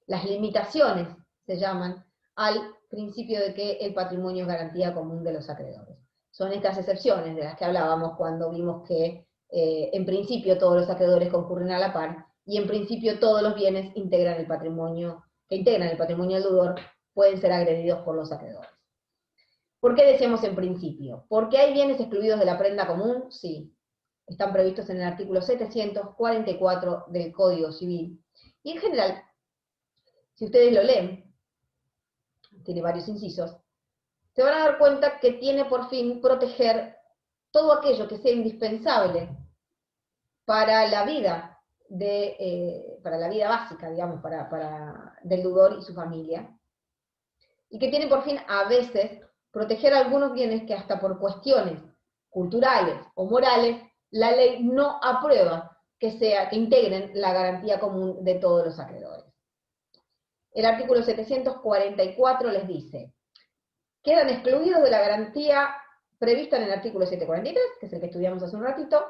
las limitaciones, se llaman, al principio de que el patrimonio es garantía común de los acreedores. Son estas excepciones de las que hablábamos cuando vimos que en principio todos los acreedores concurren a la par, y en principio todos los bienes que integran el patrimonio del deudor pueden ser agredidos por los acreedores. ¿Por qué decíamos en principio? ¿Porque hay bienes excluidos de la prenda común? Sí. Están previstos en el artículo 744 del Código Civil. Y en general, si ustedes lo leen, tiene varios incisos, se van a dar cuenta que tiene por fin proteger todo aquello que sea indispensable para la vida, para la vida básica, digamos, del deudor y su familia, y que tiene por fin a veces proteger algunos bienes que hasta por cuestiones culturales o morales la ley no aprueba que integren la garantía común de todos los acreedores. El artículo 744 les dice: quedan excluidos de la garantía prevista en el artículo 743, que es el que estudiamos hace un ratito,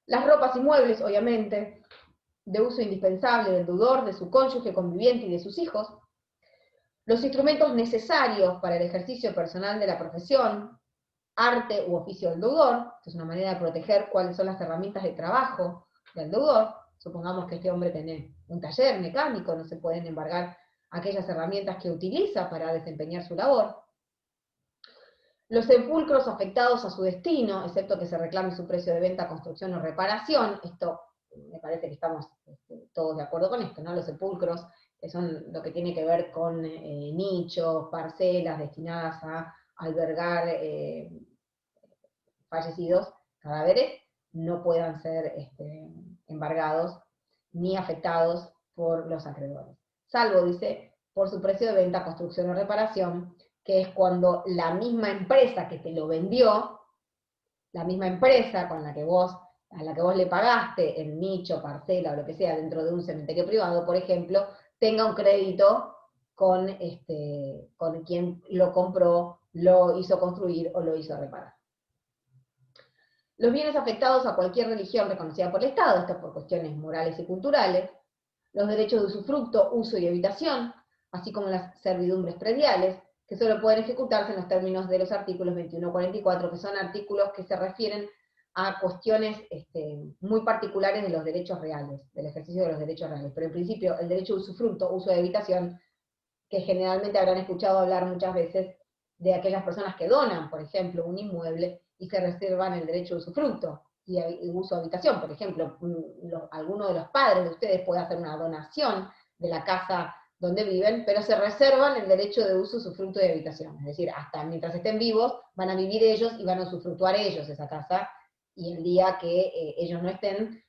las ropas y muebles, obviamente, de uso indispensable del deudor, de su cónyuge, conviviente y de sus hijos, los instrumentos necesarios para el ejercicio personal de la profesión, arte u oficio del deudor, que es una manera de proteger cuáles son las herramientas de trabajo del deudor. Supongamos que este hombre tiene un taller mecánico, no se pueden embargar aquellas herramientas que utiliza para desempeñar su labor. Los sepulcros afectados a su destino, excepto que se reclame su precio de venta, construcción o reparación. Esto me parece que estamos todos de acuerdo con esto, ¿no? Los sepulcros, que son lo que tiene que ver con nichos, parcelas destinadas a albergar fallecidos, cadáveres, no puedan ser embargados ni afectados por los acreedores. Salvo, dice, por su precio de venta, construcción o reparación, que es cuando la misma empresa que te lo vendió, la misma empresa a la que vos le pagaste en nicho, parcela o lo que sea dentro de un cementerio privado, por ejemplo, tenga un crédito con quien lo compró, lo hizo construir o lo hizo reparar. Los bienes afectados a cualquier religión reconocida por el Estado, esto por cuestiones morales y culturales, los derechos de usufructo, uso y habitación, así como las servidumbres prediales, que solo pueden ejecutarse en los términos de los artículos 21-44, que son artículos que se refieren a cuestiones muy particulares de los derechos reales, del ejercicio de los derechos reales. Pero en principio, el derecho de usufructo, uso y habitación, que generalmente habrán escuchado hablar muchas veces de aquellas personas que donan, por ejemplo, un inmueble y se reservan el derecho de usufructo y uso de habitación. Por ejemplo, alguno de los padres de ustedes puede hacer una donación de la casa donde viven, pero se reservan el derecho de uso, usufructo y habitación. Es decir, hasta mientras estén vivos, van a vivir ellos y van a usufructuar ellos esa casa, y el día que ellos no estén,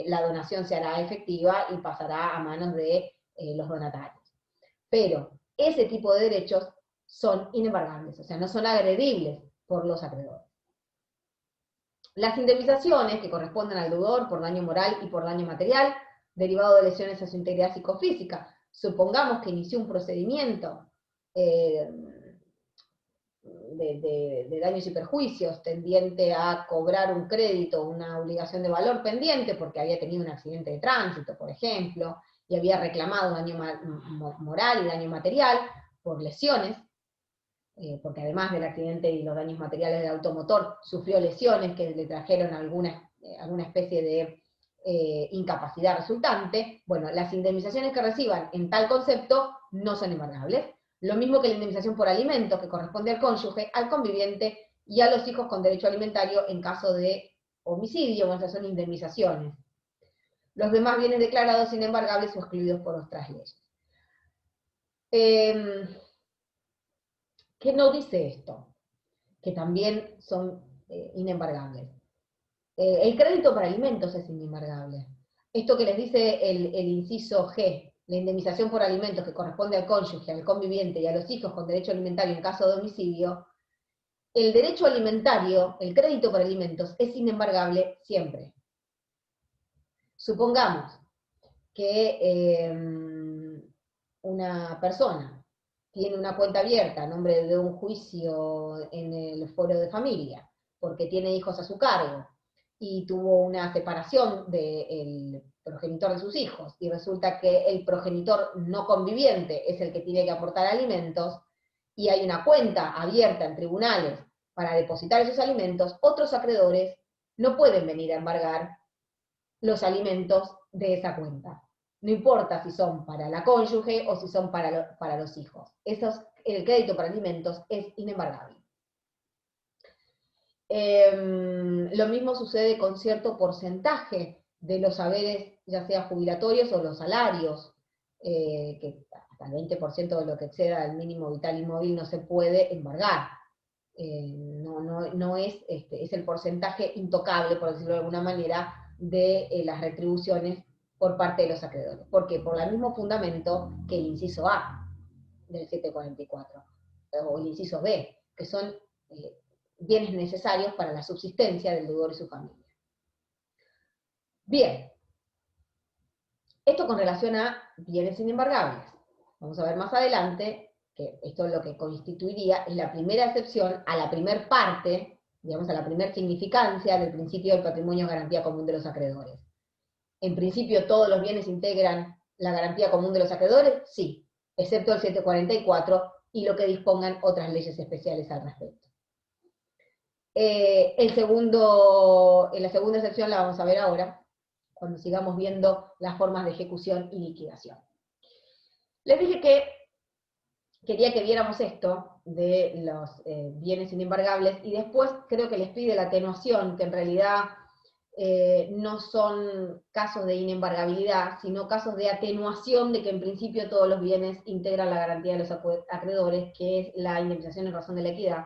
la donación se hará efectiva y pasará a manos de los donatarios. Pero ese tipo de derechos son inembargables, o sea, no son agredibles por los acreedores. Las indemnizaciones que corresponden al deudor por daño moral y por daño material, derivado de lesiones a su integridad psicofísica. Supongamos que inició un procedimiento de daños y perjuicios tendiente a cobrar un crédito, una obligación de valor pendiente porque había tenido un accidente de tránsito, por ejemplo, y había reclamado daño moral y daño material por lesiones, porque además del accidente y los daños materiales del automotor, sufrió lesiones que le trajeron alguna especie de incapacidad resultante. Bueno, las indemnizaciones que reciban en tal concepto no son embargables. Lo mismo que la indemnización por alimentos, que corresponde al cónyuge, al conviviente y a los hijos con derecho alimentario en caso de homicidio. Bueno, esas son indemnizaciones. Los demás bienes declarados inembargables o excluidos por otras leyes. ¿Qué no dice esto? Que también son inembargables. El crédito para alimentos es inembargable. Esto que les dice el inciso G, la indemnización por alimentos que corresponde al cónyuge, al conviviente y a los hijos con derecho alimentario en caso de homicidio, el derecho alimentario, el crédito para alimentos, es inembargable siempre. Supongamos que una persona tiene una cuenta abierta a nombre de un juicio en el foro de familia, porque tiene hijos a su cargo, y tuvo una separación del progenitor de sus hijos, y resulta que el progenitor no conviviente es el que tiene que aportar alimentos, y hay una cuenta abierta en tribunales para depositar esos alimentos, otros acreedores no pueden venir a embargar los alimentos de esa cuenta. No importa si son para la cónyuge o si son para los hijos. El crédito para alimentos es inembargable. Lo mismo sucede con cierto porcentaje de los saberes, ya sea jubilatorios o los salarios, que hasta el 20% de lo que exceda el mínimo vital inmóvil no se puede embargar. No es, es el porcentaje intocable, por decirlo de alguna manera, de las retribuciones por parte de los acreedores. ¿Por qué? Por el mismo fundamento que el inciso A del 744, o el inciso B, que son bienes necesarios para la subsistencia del deudor y su familia. Bien, esto con relación a bienes inembargables. Vamos a ver más adelante que esto es lo que constituiría es la primera excepción a la primer parte, digamos a la primera significancia del principio del patrimonio garantía común de los acreedores. En principio todos los bienes integran la garantía común de los acreedores, sí, excepto el 744 y lo que dispongan otras leyes especiales al respecto. En la segunda excepción la vamos a ver ahora, cuando sigamos viendo las formas de ejecución y liquidación. Les dije que quería que viéramos esto de los bienes inembargables, y después creo que les pide la atenuación, que en realidad no son casos de inembargabilidad, sino casos de atenuación de que en principio todos los bienes integran la garantía de los acreedores, que es la indemnización en razón de la equidad,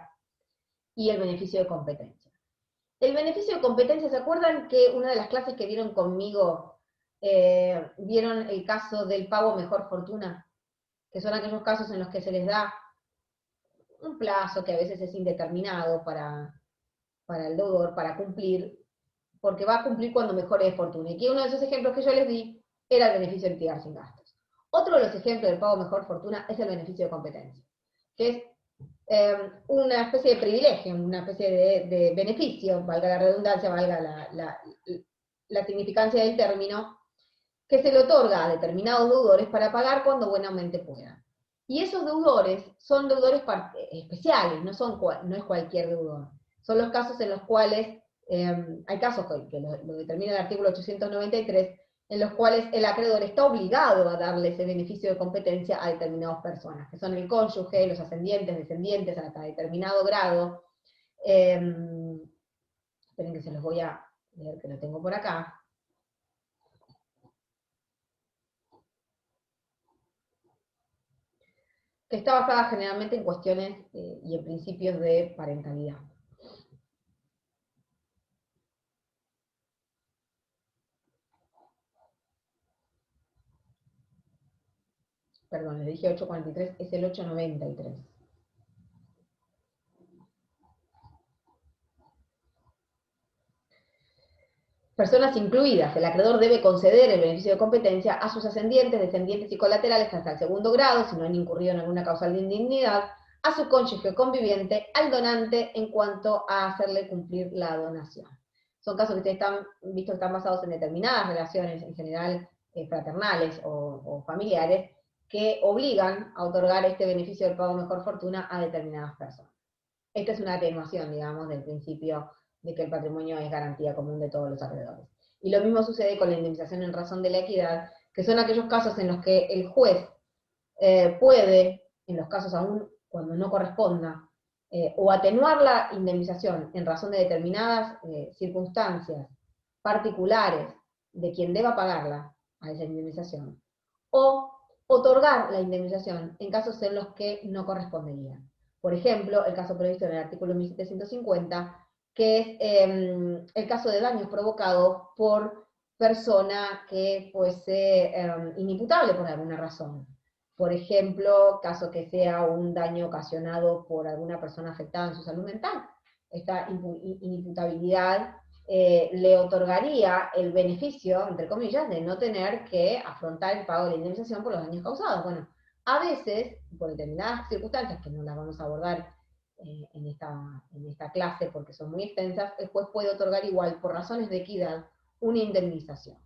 y el beneficio de competencia. El beneficio de competencia, ¿se acuerdan que una de las clases que vieron conmigo, vieron el caso del pago mejor fortuna? Que son aquellos casos en los que se les da un plazo que a veces es indeterminado para el deudor, para cumplir, porque va a cumplir cuando mejore de fortuna. Y que uno de esos ejemplos que yo les di era el beneficio de litigar sin gastos. Otro de los ejemplos del pago mejor fortuna es el beneficio de competencia, que es una especie de privilegio, una especie de beneficio, valga la redundancia, valga la significancia del término, que se le otorga a determinados deudores para pagar cuando buenamente puedan. Y esos deudores son deudores especiales, no es cualquier deudor. Son los casos en los cuales, hay casos que lo determina el artículo 893, en los cuales el acreedor está obligado a darle ese beneficio de competencia a determinadas personas, que son el cónyuge, los ascendientes, descendientes, hasta determinado grado. Esperen que se los voy a leer, que lo tengo por acá. Que está basada generalmente en cuestiones y en principios de parentalidad. Perdón, les dije 843, es el 893. Personas incluidas. El acreedor debe conceder el beneficio de competencia a sus ascendientes, descendientes y colaterales hasta el segundo grado, si no han incurrido en alguna causal de indignidad, a su cónyuge conviviente, al donante en cuanto a hacerle cumplir la donación. Son casos que ustedes están basados en determinadas relaciones, en general fraternales o familiares, que obligan a otorgar este beneficio del pago mejor fortuna a determinadas personas. Esta es una atenuación, digamos, del principio de que el patrimonio es garantía común de todos los acreedores. Y lo mismo sucede con la indemnización en razón de la equidad, que son aquellos casos en los que el juez puede, en los casos aún cuando no corresponda, o atenuar la indemnización en razón de determinadas circunstancias particulares de quien deba pagarla a esa indemnización, o otorgar la indemnización en casos en los que no correspondería. Por ejemplo, el caso previsto en el artículo 1750, que es el caso de daños provocados por persona que fuese inimputable por alguna razón. Por ejemplo, caso que sea un daño ocasionado por alguna persona afectada en su salud mental. Esta inimputabilidad le otorgaría el beneficio, entre comillas, de no tener que afrontar el pago de la indemnización por los daños causados. Bueno, a veces, por determinadas circunstancias, que no las vamos a abordar en esta clase porque son muy extensas, el juez puede otorgar igual, por razones de equidad, una indemnización.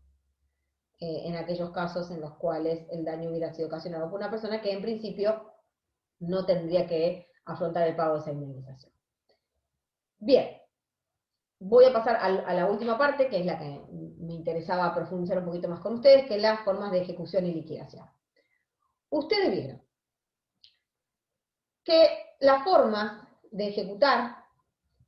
En aquellos casos en los cuales el daño hubiera sido ocasionado por una persona que en principio no tendría que afrontar el pago de esa indemnización. Bien, voy a pasar a la última parte, que es la que me interesaba profundizar un poquito más con ustedes, que es las formas de ejecución y liquidación. Ustedes vieron que las formas de ejecutar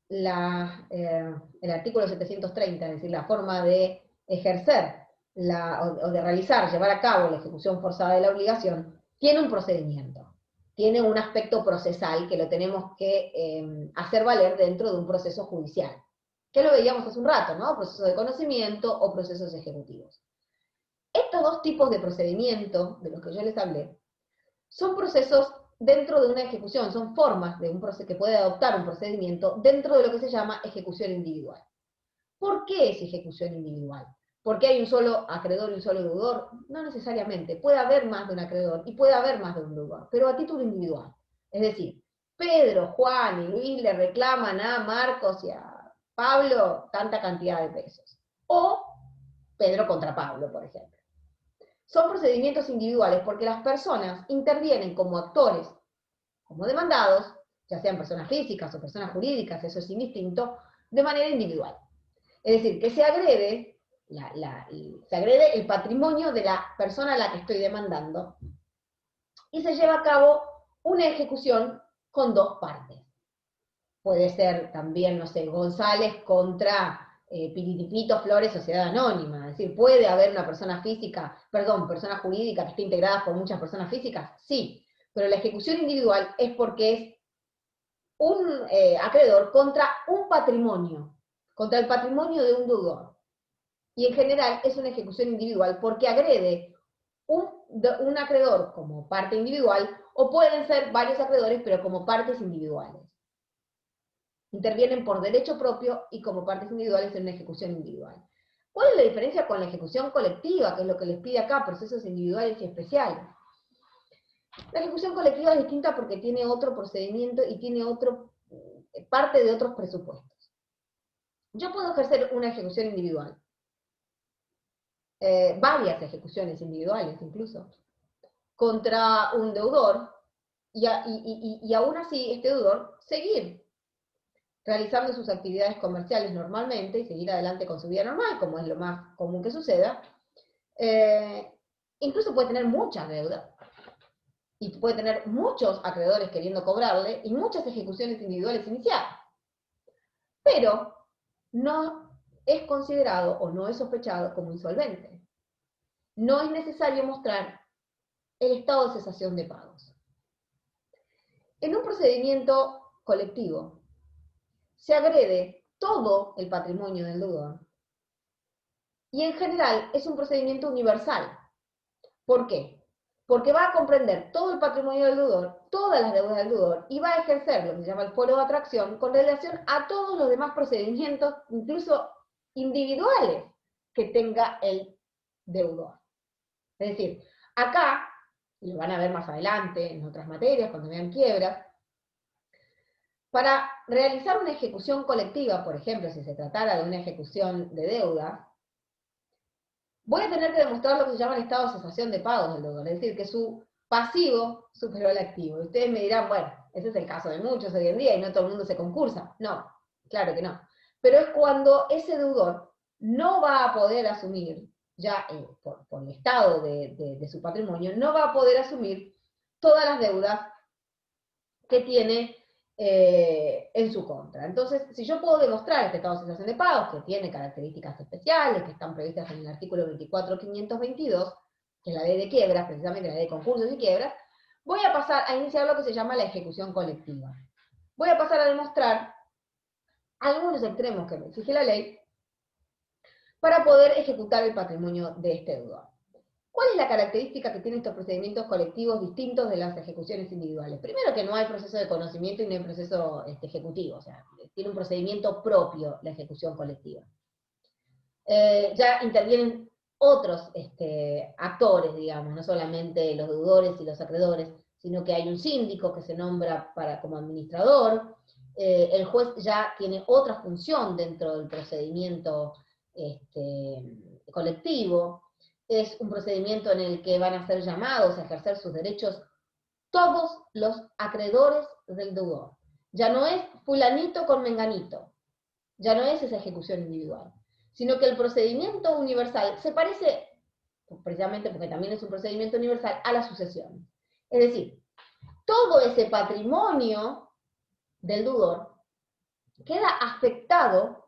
el artículo 730, es decir, la forma de ejercer o de realizar, llevar a cabo la ejecución forzada de la obligación, tiene un procedimiento, tiene un aspecto procesal que lo tenemos que hacer valer dentro de un proceso judicial, que lo veíamos hace un rato, ¿no? Proceso de conocimiento o procesos ejecutivos. Estos dos tipos de procedimiento, de los que yo les hablé, son procesos dentro de una ejecución, son formas de un proceso que puede adoptar un procedimiento dentro de lo que se llama ejecución individual. ¿Por qué es ejecución individual? ¿Por qué hay un solo acreedor y un solo deudor? No necesariamente, puede haber más de un acreedor y puede haber más de un deudor, pero a título individual. Es decir, Pedro, Juan y Luis le reclaman a Marcos y a Pablo tanta cantidad de pesos. O Pedro contra Pablo, por ejemplo. Son procedimientos individuales porque las personas intervienen como actores, como demandados, ya sean personas físicas o personas jurídicas, eso es indistinto, de manera individual. Es decir, que se agrede el patrimonio de la persona a la que estoy demandando y se lleva a cabo una ejecución con dos partes. Puede ser también, no sé, González contra Piritipito Flores Sociedad Anónima, es decir, ¿puede haber una persona jurídica que esté integrada por muchas personas físicas? Sí, pero la ejecución individual es porque es un acreedor contra un patrimonio, contra el patrimonio de un deudor. Y en general es una ejecución individual porque agrede un acreedor como parte individual, o pueden ser varios acreedores, pero como partes individuales. Intervienen por derecho propio y como partes individuales en una ejecución individual. ¿Cuál es la diferencia con la ejecución colectiva, que es lo que les pide acá, procesos individuales y especiales? La ejecución colectiva es distinta porque tiene otro procedimiento y tiene parte de otros presupuestos. Yo puedo ejercer una ejecución individual, varias ejecuciones individuales incluso, contra un deudor, y aún así este deudor seguir realizando sus actividades comerciales normalmente y seguir adelante con su vida normal, como es lo más común que suceda. Incluso puede tener muchas deudas, y puede tener muchos acreedores queriendo cobrarle, y muchas ejecuciones individuales iniciadas. Pero no es considerado o no es sospechado como insolvente. No es necesario mostrar el estado de cesación de pagos. En un procedimiento colectivo, se agrede todo el patrimonio del deudor, y en general es un procedimiento universal. ¿Por qué? Porque va a comprender todo el patrimonio del deudor, todas las deudas del deudor, y va a ejercer lo que se llama el foro de atracción con relación a todos los demás procedimientos, incluso individuales, que tenga el deudor. Es decir, acá, y lo van a ver más adelante en otras materias, cuando vean quiebras, para realizar una ejecución colectiva, por ejemplo, si se tratara de una ejecución de deuda, voy a tener que demostrar lo que se llama el estado de cesación de pagos del deudor, es decir, que su pasivo superó el activo. Y ustedes me dirán, bueno, ese es el caso de muchos hoy en día y no todo el mundo se concursa. No, claro que no. Pero es cuando ese deudor no va a poder asumir, ya por el estado de su patrimonio, no va a poder asumir todas las deudas que tiene en su contra. Entonces, si yo puedo demostrar este estado de cesación de pagos, que tiene características especiales, que están previstas en el artículo 24.522, que es la ley de quiebras, precisamente la ley de concursos y quiebras, voy a pasar a iniciar lo que se llama la ejecución colectiva. Voy a pasar a demostrar algunos extremos que me exige la ley para poder ejecutar el patrimonio de este deudor. ¿Cuál es la característica que tienen estos procedimientos colectivos distintos de las ejecuciones individuales? Primero, que no hay proceso de conocimiento y no hay proceso ejecutivo, o sea, tiene un procedimiento propio la ejecución colectiva. Ya intervienen otros actores, digamos, no solamente los deudores y los acreedores, sino que hay un síndico que se nombra como administrador, el juez ya tiene otra función dentro del procedimiento colectivo. Es un procedimiento en el que van a ser llamados a ejercer sus derechos todos los acreedores del deudor. Ya no es fulanito con menganito, ya no es esa ejecución individual, sino que el procedimiento universal se parece, precisamente porque también es un procedimiento universal, a la sucesión. Es decir, todo ese patrimonio del deudor queda afectado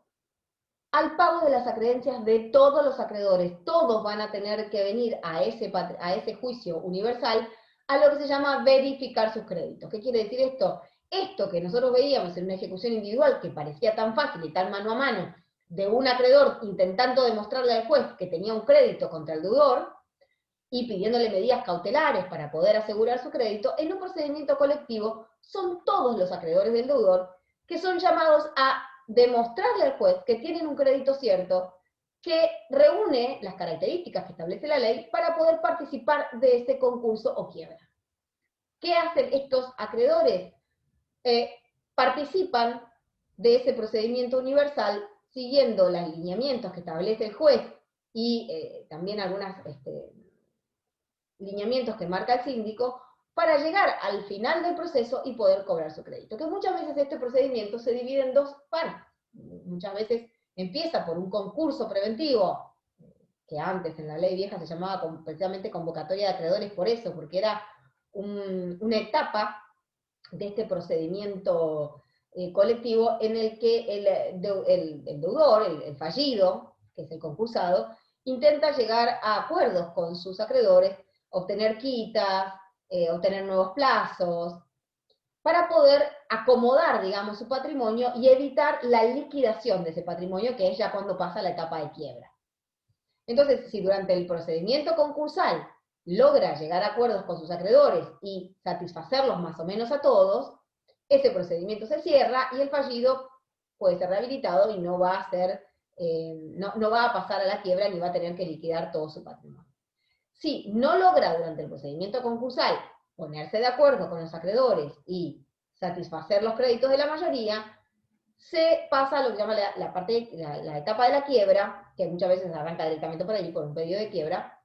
al pago de las acreencias de todos los acreedores. Todos van a tener que venir a ese juicio universal a lo que se llama verificar sus créditos. ¿Qué quiere decir esto? Esto que nosotros veíamos en una ejecución individual que parecía tan fácil y tan mano a mano, de un acreedor intentando demostrarle al juez que tenía un crédito contra el deudor, y pidiéndole medidas cautelares para poder asegurar su crédito, en un procedimiento colectivo son todos los acreedores del deudor que son llamados a demostrarle al juez que tienen un crédito cierto, que reúne las características que establece la ley para poder participar de ese concurso o quiebra. ¿Qué hacen estos acreedores? Participan de ese procedimiento universal siguiendo los lineamientos que establece el juez y también algunos lineamientos que marca el síndico para llegar al final del proceso y poder cobrar su crédito. Que muchas veces este procedimiento se divide en dos partes. Muchas veces empieza por un concurso preventivo, que antes en la ley vieja se llamaba precisamente convocatoria de acreedores por eso, porque era una etapa de este procedimiento colectivo en el que el deudor, el fallido, que es el concursado, intenta llegar a acuerdos con sus acreedores, obtener quitas, obtener nuevos plazos, para poder acomodar, digamos, su patrimonio y evitar la liquidación de ese patrimonio, que es ya cuando pasa la etapa de quiebra. Entonces, si durante el procedimiento concursal logra llegar a acuerdos con sus acreedores y satisfacerlos más o menos a todos, ese procedimiento se cierra y el fallido puede ser rehabilitado y no va a ser, no va a pasar a la quiebra ni va a tener que liquidar todo su patrimonio. Si no logra durante el procedimiento concursal ponerse de acuerdo con los acreedores y satisfacer los créditos de la mayoría, se pasa a lo que se llama la etapa de la quiebra, que muchas veces arranca directamente por allí, por un pedido de quiebra,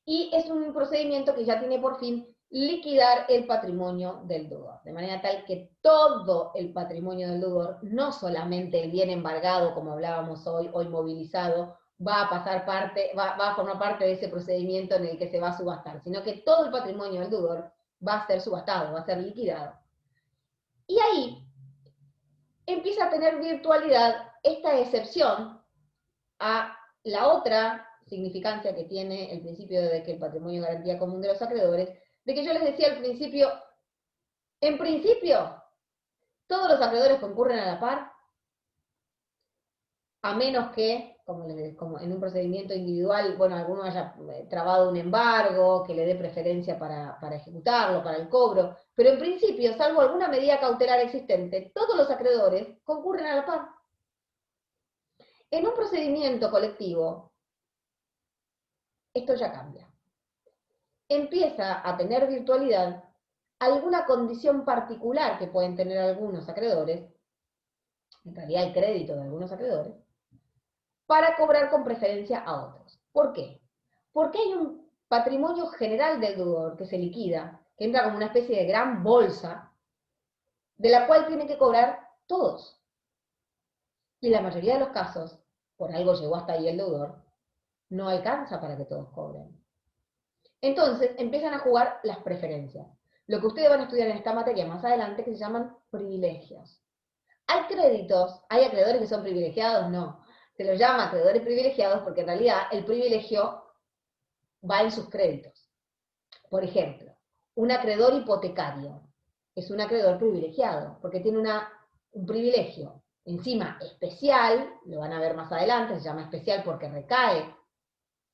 y es un procedimiento que ya tiene por fin liquidar el patrimonio del deudor, de manera tal que todo el patrimonio del deudor, no solamente el bien embargado, como hablábamos hoy movilizado, va a formar parte de ese procedimiento en el que se va a subastar, sino que todo el patrimonio del deudor va a ser subastado, va a ser liquidado. Y ahí empieza a tener virtualidad esta excepción a la otra significancia que tiene el principio de que el patrimonio es garantía común de los acreedores, de que yo les decía al principio, en principio, todos los acreedores concurren a la par, a menos que, como en un procedimiento individual, bueno, alguno haya trabado un embargo, que le dé preferencia para ejecutarlo, para el cobro, pero en principio, salvo alguna medida cautelar existente, todos los acreedores concurren a la par. En un procedimiento colectivo, esto ya cambia. Empieza a tener virtualidad alguna condición particular que pueden tener algunos acreedores, en realidad el crédito de algunos acreedores, para cobrar con preferencia a otros. ¿Por qué? Porque hay un patrimonio general del deudor que se liquida, que entra como una especie de gran bolsa, de la cual tienen que cobrar todos. Y en la mayoría de los casos, por algo llegó hasta ahí el deudor, no alcanza para que todos cobren. Entonces empiezan a jugar las preferencias. Lo que ustedes van a estudiar en esta materia más adelante que se llaman privilegios. ¿Hay créditos? ¿Hay acreedores que son privilegiados? No. Se los llama acreedores privilegiados porque en realidad el privilegio va en sus créditos. Por ejemplo, un acreedor hipotecario es un acreedor privilegiado porque tiene un privilegio encima especial, lo van a ver más adelante, se llama especial porque recae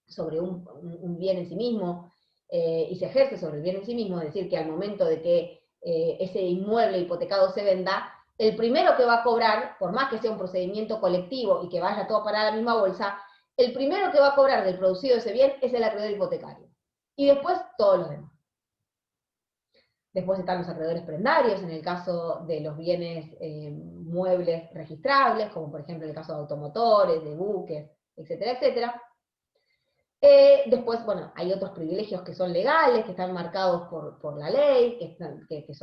sobre un bien en sí mismo y se ejerce sobre el bien en sí mismo, es decir, que al momento de que ese inmueble hipotecado se venda, el primero que va a cobrar, por más que sea un procedimiento colectivo y que vaya todo para la misma bolsa, el primero que va a cobrar del producido de ese bien es el acreedor hipotecario. Y después todos los demás. Después están los acreedores prendarios, en el caso de los bienes muebles registrables, como por ejemplo en el caso de automotores, de buques, etcétera, etcétera. Después, bueno, hay otros privilegios que son legales, que están marcados por la ley, que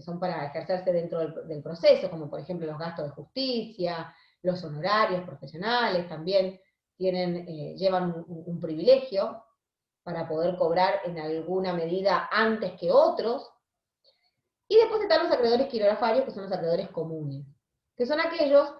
son para ejercerse dentro del proceso, como por ejemplo los gastos de justicia, los honorarios profesionales también llevan un privilegio para poder cobrar en alguna medida antes que otros. Y después están los acreedores quirografarios, que son los acreedores comunes, que son aquellos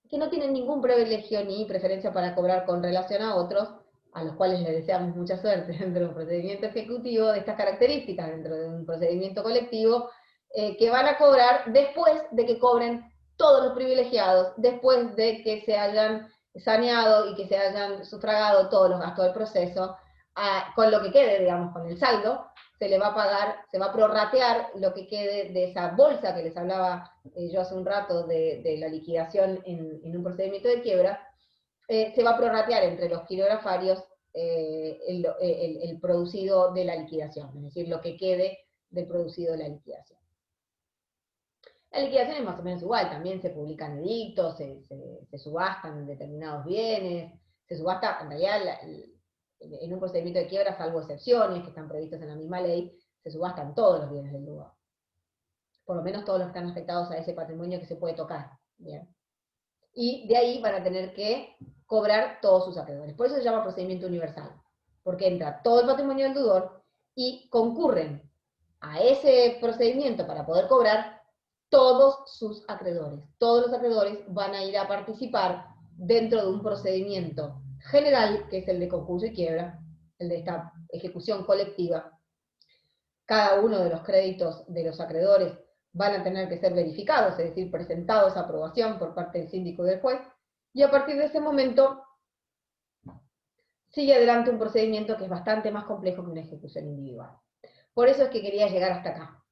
que no tienen ningún privilegio ni preferencia para cobrar con relación a otros, a los cuales les deseamos mucha suerte dentro de un procedimiento ejecutivo de estas características, dentro de un procedimiento colectivo, que van a cobrar después de que cobren todos los privilegiados, después de que se hayan saneado y que se hayan sufragado todos los gastos del proceso, con lo que quede, digamos, con el saldo, se le va a pagar, se va a prorratear lo que quede de esa bolsa que les hablaba yo hace un rato de la liquidación en un procedimiento de quiebra, se va a prorratear entre los quirografarios el producido de la liquidación, es decir, lo que quede del producido de la liquidación. La liquidación es más o menos igual, también se publican edictos, se subastan determinados bienes, se subasta, en realidad, en un procedimiento de quiebra, salvo excepciones que están previstas en la misma ley, se subastan todos los bienes del lugar. Por lo menos todos los que están afectados a ese patrimonio que se puede tocar. Bien. Y de ahí van a tener que cobrar todos sus acreedores. Por eso se llama procedimiento universal, porque entra todo el patrimonio del deudor y concurren a ese procedimiento para poder cobrar todos sus acreedores. Todos los acreedores van a ir a participar dentro de un procedimiento general, que es el de concurso y quiebra, el de esta ejecución colectiva. Cada uno de los créditos de los acreedores van a tener que ser verificados, es decir, presentados a aprobación por parte del síndico y del juez, y a partir de ese momento sigue adelante un procedimiento que es bastante más complejo que una ejecución individual. Por eso es que quería llegar hasta acá,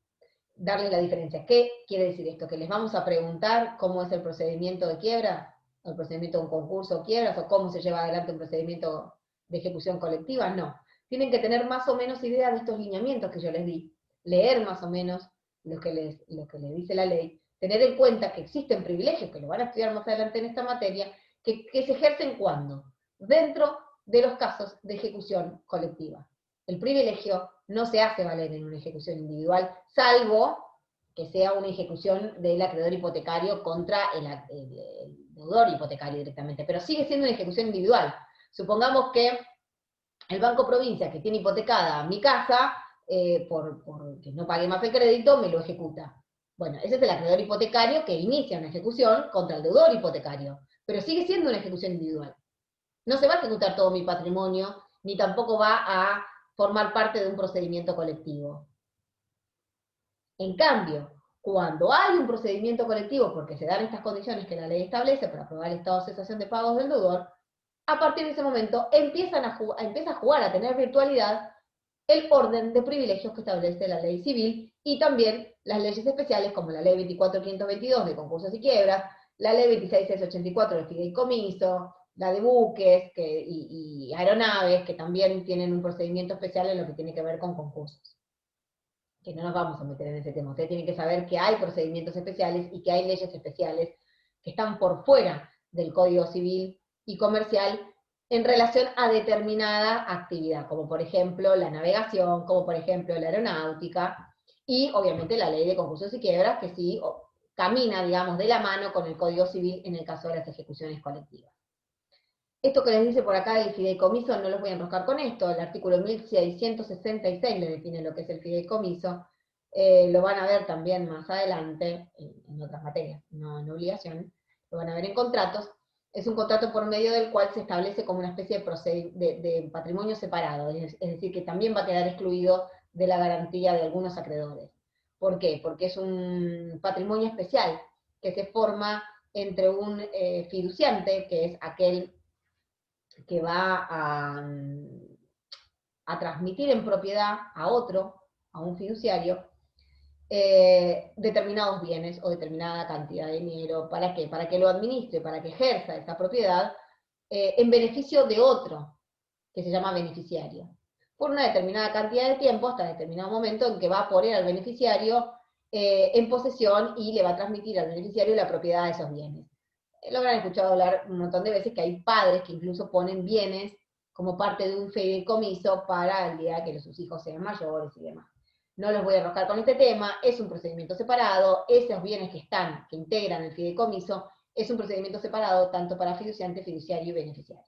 darles la diferencia. ¿Qué quiere decir esto? ¿Que les vamos a preguntar cómo es el procedimiento de quiebra, o el procedimiento de un concurso o quiebras, o cómo se lleva adelante un procedimiento de ejecución colectiva? No. Tienen que tener más o menos idea de estos lineamientos que yo les di, leer más o menos lo que les dice la ley, tener en cuenta que existen privilegios, que lo van a estudiar más adelante en esta materia, que se ejercen ¿cuándo? Dentro de los casos de ejecución colectiva. El privilegio no se hace valer en una ejecución individual, salvo que sea una ejecución del acreedor hipotecario contra el deudor hipotecario directamente, pero sigue siendo una ejecución individual. Supongamos que el Banco Provincia, que tiene hipotecada mi casa, porque no pague más el crédito, me lo ejecuta. Bueno, ese es el acreedor hipotecario que inicia una ejecución contra el deudor hipotecario, pero sigue siendo una ejecución individual. No se va a ejecutar todo mi patrimonio, ni tampoco va a formar parte de un procedimiento colectivo. En cambio, cuando hay un procedimiento colectivo, porque se dan estas condiciones que la ley establece para aprobar el estado de cesación de pagos del deudor, a partir de ese momento empieza a jugar, a tener virtualidad, el orden de privilegios que establece la ley civil y también las leyes especiales como la ley 24.522 de concursos y quiebras, la ley 26.684 de fideicomiso, la de buques y aeronaves, que también tienen un procedimiento especial en lo que tiene que ver con concursos. Que no nos vamos a meter en ese tema. Ustedes tienen que saber que hay procedimientos especiales y que hay leyes especiales que están por fuera del Código Civil y Comercial en relación a determinada actividad, como por ejemplo la navegación, como por ejemplo la aeronáutica, y obviamente la ley de concursos y quiebras, que sí camina, digamos, de la mano con el Código Civil en el caso de las ejecuciones colectivas. Esto que les dice por acá del fideicomiso, no los voy a enroscar con esto, el artículo 1666 le define lo que es el fideicomiso, lo van a ver también más adelante, en otras materias, no en obligaciones, lo van a ver en contratos. Es un contrato por medio del cual se establece como una especie de patrimonio separado, es decir, que también va a quedar excluido de la garantía de algunos acreedores. ¿Por qué? Porque es un patrimonio especial que se forma entre un fiduciante, que es aquel que va a transmitir en propiedad a otro, a un fiduciario, determinados bienes o determinada cantidad de dinero. ¿Para qué? Para que lo administre, para que ejerza esa propiedad en beneficio de otro, que se llama beneficiario, por una determinada cantidad de tiempo, hasta determinado momento en que va a poner al beneficiario en posesión y le va a transmitir al beneficiario la propiedad de esos bienes. Lo habrán escuchado hablar un montón de veces que hay padres que incluso ponen bienes como parte de un fideicomiso para el día que sus hijos sean mayores y demás. No los voy a enroscar con este tema, es un procedimiento separado, esos bienes que integran el fideicomiso, es un procedimiento separado tanto para fiduciante, fiduciario y beneficiario.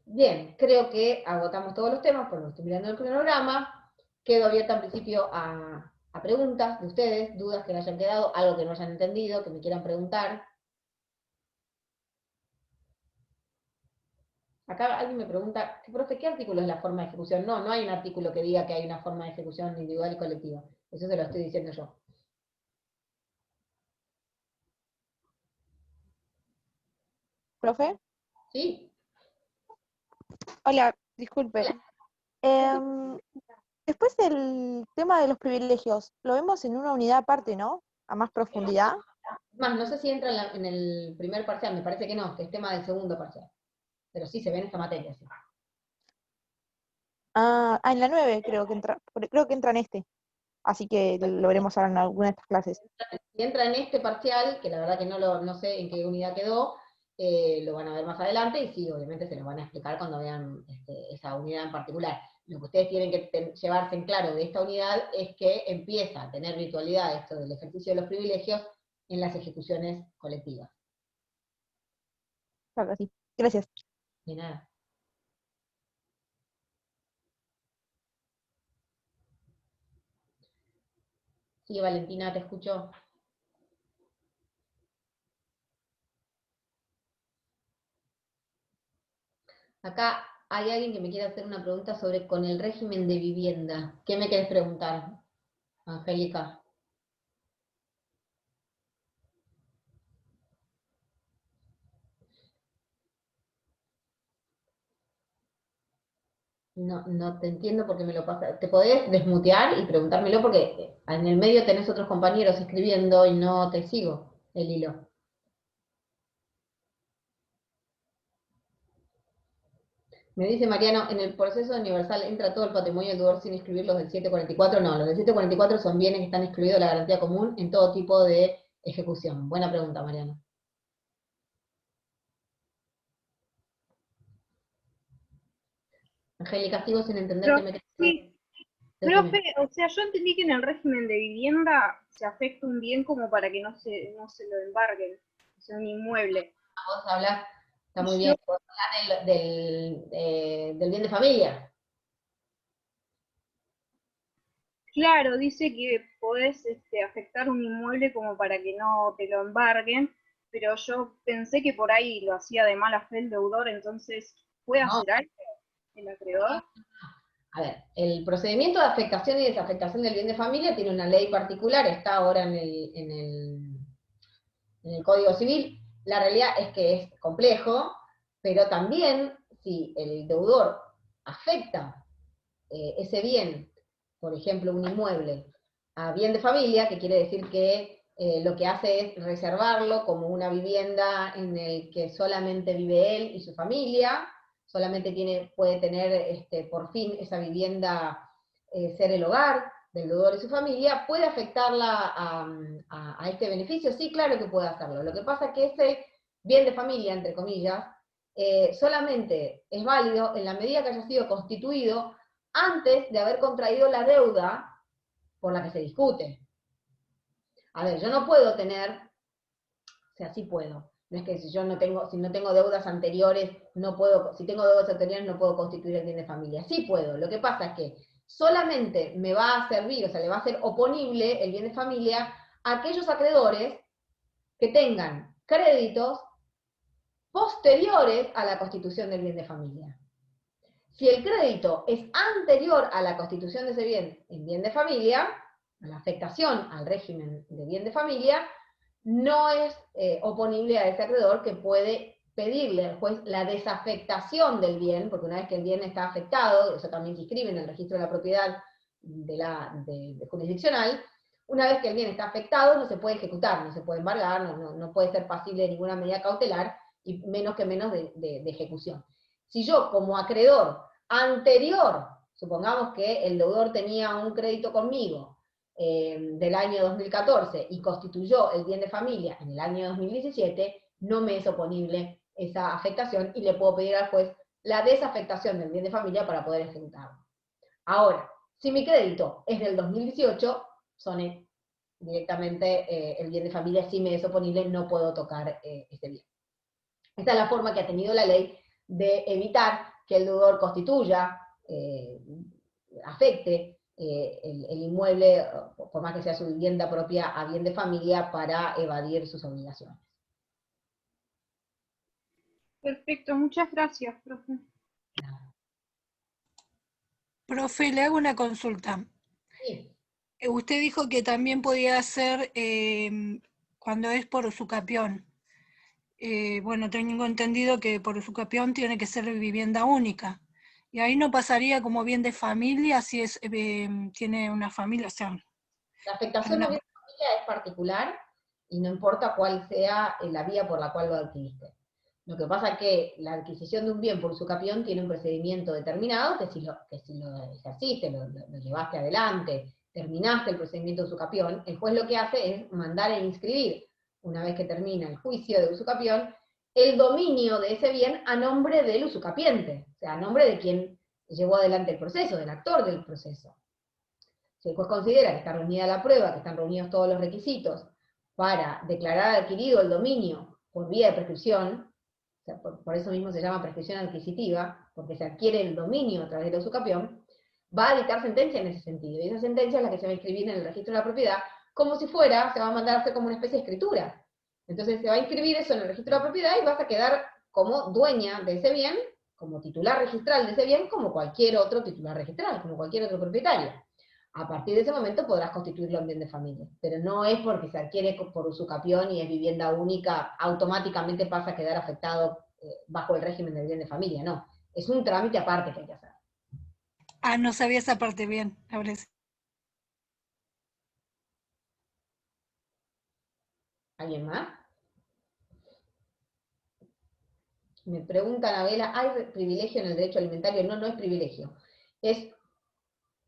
Bien, creo que agotamos todos los temas, porque estoy mirando el cronograma. quedo abierta en principio a preguntas de ustedes, dudas que le hayan quedado, algo que no hayan entendido, que me quieran preguntar. Acá alguien me pregunta, profe, ¿qué artículo es la forma de ejecución? No, no hay un artículo que diga que hay una forma de ejecución individual y colectiva. Eso se lo estoy diciendo yo. ¿Profe? ¿Sí? Hola, disculpe. Em, Después el tema de los privilegios, lo vemos en una unidad aparte, ¿no? A más profundidad. Más, no sé si entra en el primer parcial, me parece que no, que es tema del segundo parcial. Pero sí se ve en esta materia, sí. En la 9 creo que entra en este. Así que lo veremos ahora en alguna de estas clases. Si entra en este parcial, que la verdad que no sé en qué unidad quedó, lo van a ver más adelante, y sí, obviamente se lo van a explicar cuando vean esa unidad en particular. Lo que ustedes tienen que llevarse en claro de esta unidad es que empieza a tener virtualidad esto del ejercicio de los privilegios en las ejecuciones colectivas. Claro, sí. Gracias. De nada. Sí, Valentina, te escucho. Acá hay alguien que me quiere hacer una pregunta sobre con el régimen de vivienda. ¿Qué me querés preguntar, Angélica? No te entiendo porque me lo pasa. ¿Te podés desmutear y preguntármelo? Porque en el medio tenés otros compañeros escribiendo y no te sigo el hilo. Me dice Mariano, en el proceso universal entra todo el patrimonio del deudor sin excluir los del 744. No, los del 744 son bienes que están excluidos de la garantía común en todo tipo de ejecución. Buena pregunta, Mariano. Angélica, sigo sin entender qué me querés Sí, decir. profe, o sea, yo entendí que en el régimen de vivienda se afecta un bien como para que no se lo embarguen, o sea, un inmueble. Vos hablas, está muy Yo, bien, vos hablas del bien de familia. claro, dice que podés afectar un inmueble como para que no te lo embarguen, pero yo pensé que por ahí lo hacía de mala fe el deudor, entonces, ¿puede No, hacer algo el acreedor? a ver, el procedimiento de afectación y desafectación del bien de familia tiene una ley particular, está ahora en el Código Civil. La realidad es que es complejo, pero también si el deudor afecta ese bien, por ejemplo, un inmueble, a bien de familia, que quiere decir que lo que hace es reservarlo como una vivienda en el que solamente vive él y su familia, solamente puede tener por fin esa vivienda ser el hogar del deudor y su familia, ¿puede afectarla a este beneficio? Sí, claro que puede hacerlo. Lo que pasa es que ese bien de familia, entre comillas, solamente es válido en la medida que haya sido constituido antes de haber contraído la deuda por la que se discute. A ver, yo no puedo tener, o sea, sí puedo. No es que si no tengo deudas anteriores, no puedo, si tengo deudas anteriores no puedo constituir el bien de familia. Sí puedo. Lo que pasa es que solamente me va a servir, o sea, le va a ser oponible el bien de familia a aquellos acreedores que tengan créditos posteriores a la constitución del bien de familia. Si el crédito es anterior a la constitución de ese bien en bien de familia, a la afectación al régimen de bien de familia, no es oponible a ese acreedor, que puede pedirle al juez la desafectación del bien, porque una vez que el bien está afectado, eso también se inscribe en el registro de la propiedad de jurisdiccional, una vez que el bien está afectado no se puede ejecutar, no se puede embargar, no puede ser pasible de ninguna medida cautelar, y menos de ejecución. Si yo como acreedor anterior, supongamos que el deudor tenía un crédito conmigo del año 2014 y constituyó el bien de familia en el año 2017, no me es oponible esa afectación y le puedo pedir al juez la desafectación del bien de familia para poder ejecutarlo. Ahora, si mi crédito es del 2018, son directamente el bien de familia, si me es oponible, no puedo tocar ese bien. Esta es la forma que ha tenido la ley de evitar que el deudor constituya, afecte el inmueble, por más que sea su vivienda propia, a bien de familia para evadir sus obligaciones. Perfecto, muchas gracias, profe. Profe, le hago una consulta. Sí. Usted dijo que también podía ser cuando es por usucapión. Bueno, tengo entendido que por usucapión tiene que ser vivienda única. Y ahí no pasaría como bien de familia si es tiene una familia, o sea, La afectación a bien de familia es particular y no importa cuál sea la vía por la cual lo adquiriste. Lo que pasa es que la adquisición de un bien por usucapión tiene un procedimiento determinado que si lo ejerciste, lo llevaste adelante, terminaste el procedimiento de usucapión, el juez lo que hace es mandar a inscribir, una vez que termina el juicio de usucapión, el dominio de ese bien a nombre del usucapiente, o sea, a nombre de quien llevó adelante el proceso, del actor del proceso. Si el juez considera que está reunida la prueba, que están reunidos todos los requisitos para declarar adquirido el dominio por vía de prescripción, o sea, por eso mismo se llama prescripción adquisitiva, porque se adquiere el dominio a través de la usucapión, va a dictar sentencia en ese sentido. Y esa sentencia es la que se va a inscribir en el registro de la propiedad, como si fuera, se va a mandar a hacer como una especie de escritura. Entonces se va a inscribir eso en el registro de la propiedad y vas a quedar como dueña de ese bien, como titular registral de ese bien, como cualquier otro titular registral, como cualquier otro propietario. A partir de ese momento podrás constituirlo en bien de familia, pero no es porque se adquiere por usucapión y es vivienda única, automáticamente pasa a quedar afectado bajo el régimen del bien de familia, no. Es un trámite aparte que hay que hacer. Ah, no sabía esa parte bien. Ahora sí. ¿Alguien más? Me pregunta Anabela, ¿hay privilegio en el derecho alimentario? No, no es privilegio. Es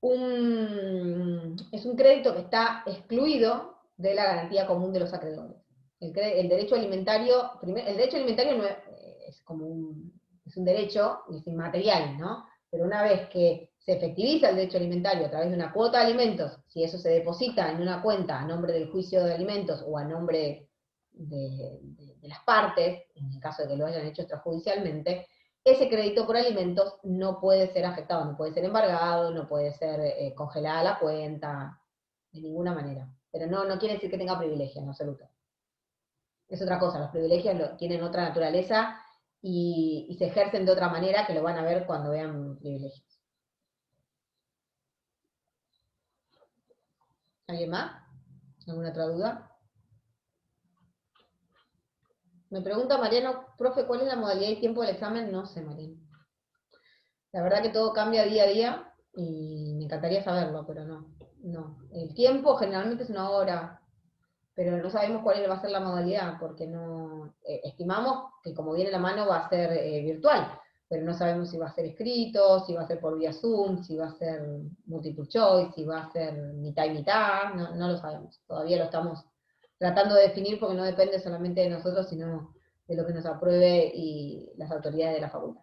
un crédito que está excluido de la garantía común de los acreedores. El derecho alimentario, el derecho alimentario no es como es un derecho, es inmaterial, ¿no? Pero una vez que se efectiviza el derecho alimentario a través de una cuota de alimentos, si eso se deposita en una cuenta a nombre del juicio de alimentos o a nombre de las partes, en el caso de que lo hayan hecho extrajudicialmente, ese crédito por alimentos no puede ser afectado, no puede ser embargado, no puede ser congelada la cuenta, de ninguna manera. Pero no quiere decir que tenga privilegio, en absoluto. Es otra cosa, los privilegios tienen otra naturaleza y se ejercen de otra manera que lo van a ver cuando vean privilegios. ¿Alguien más? ¿Alguna otra duda? Me pregunta Mariano, profe, ¿cuál es la modalidad y tiempo del examen? No sé, Mariano. La verdad que todo cambia día a día y me encantaría saberlo, pero no. El tiempo generalmente es 1 hora, pero no sabemos cuál va a ser la modalidad, porque no estimamos que como viene la mano va a ser virtual, pero no sabemos si va a ser escrito, si va a ser por vía Zoom, si va a ser multiple choice, si va a ser mitad y mitad, no lo sabemos. Todavía lo estamos tratando de definir porque no depende solamente de nosotros, sino de lo que nos apruebe y las autoridades de la facultad.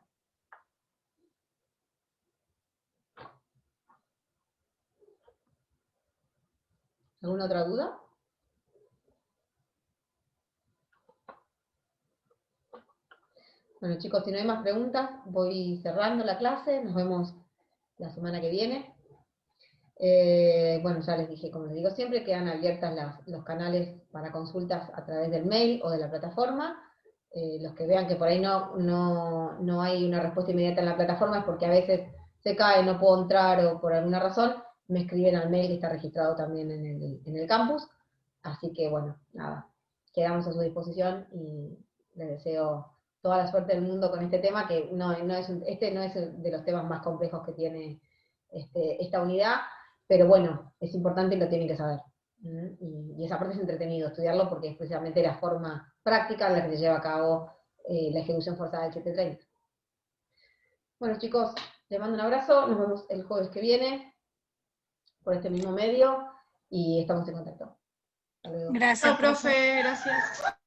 ¿Alguna otra duda? Bueno chicos, si no hay más preguntas, voy cerrando la clase, nos vemos la semana que viene. Bueno, ya les dije, como les digo siempre, quedan abiertas los canales para consultas a través del mail o de la plataforma. Los que vean que por ahí no hay una respuesta inmediata en la plataforma es porque a veces se cae, no puedo entrar o por alguna razón, me escriben al mail que está registrado también en el campus. Así que bueno, nada, quedamos a su disposición y les deseo toda la suerte del mundo con este tema, que este no es de los temas más complejos que tiene esta unidad, pero bueno, es importante y lo tienen que saber. Y esa parte es entretenido estudiarlo porque es precisamente la forma práctica en la que se lleva a cabo la ejecución forzada del 730. Bueno chicos, les mando un abrazo, nos vemos el jueves que viene por este mismo medio y estamos en contacto. Hasta luego. Gracias, Chao, profe, gracias.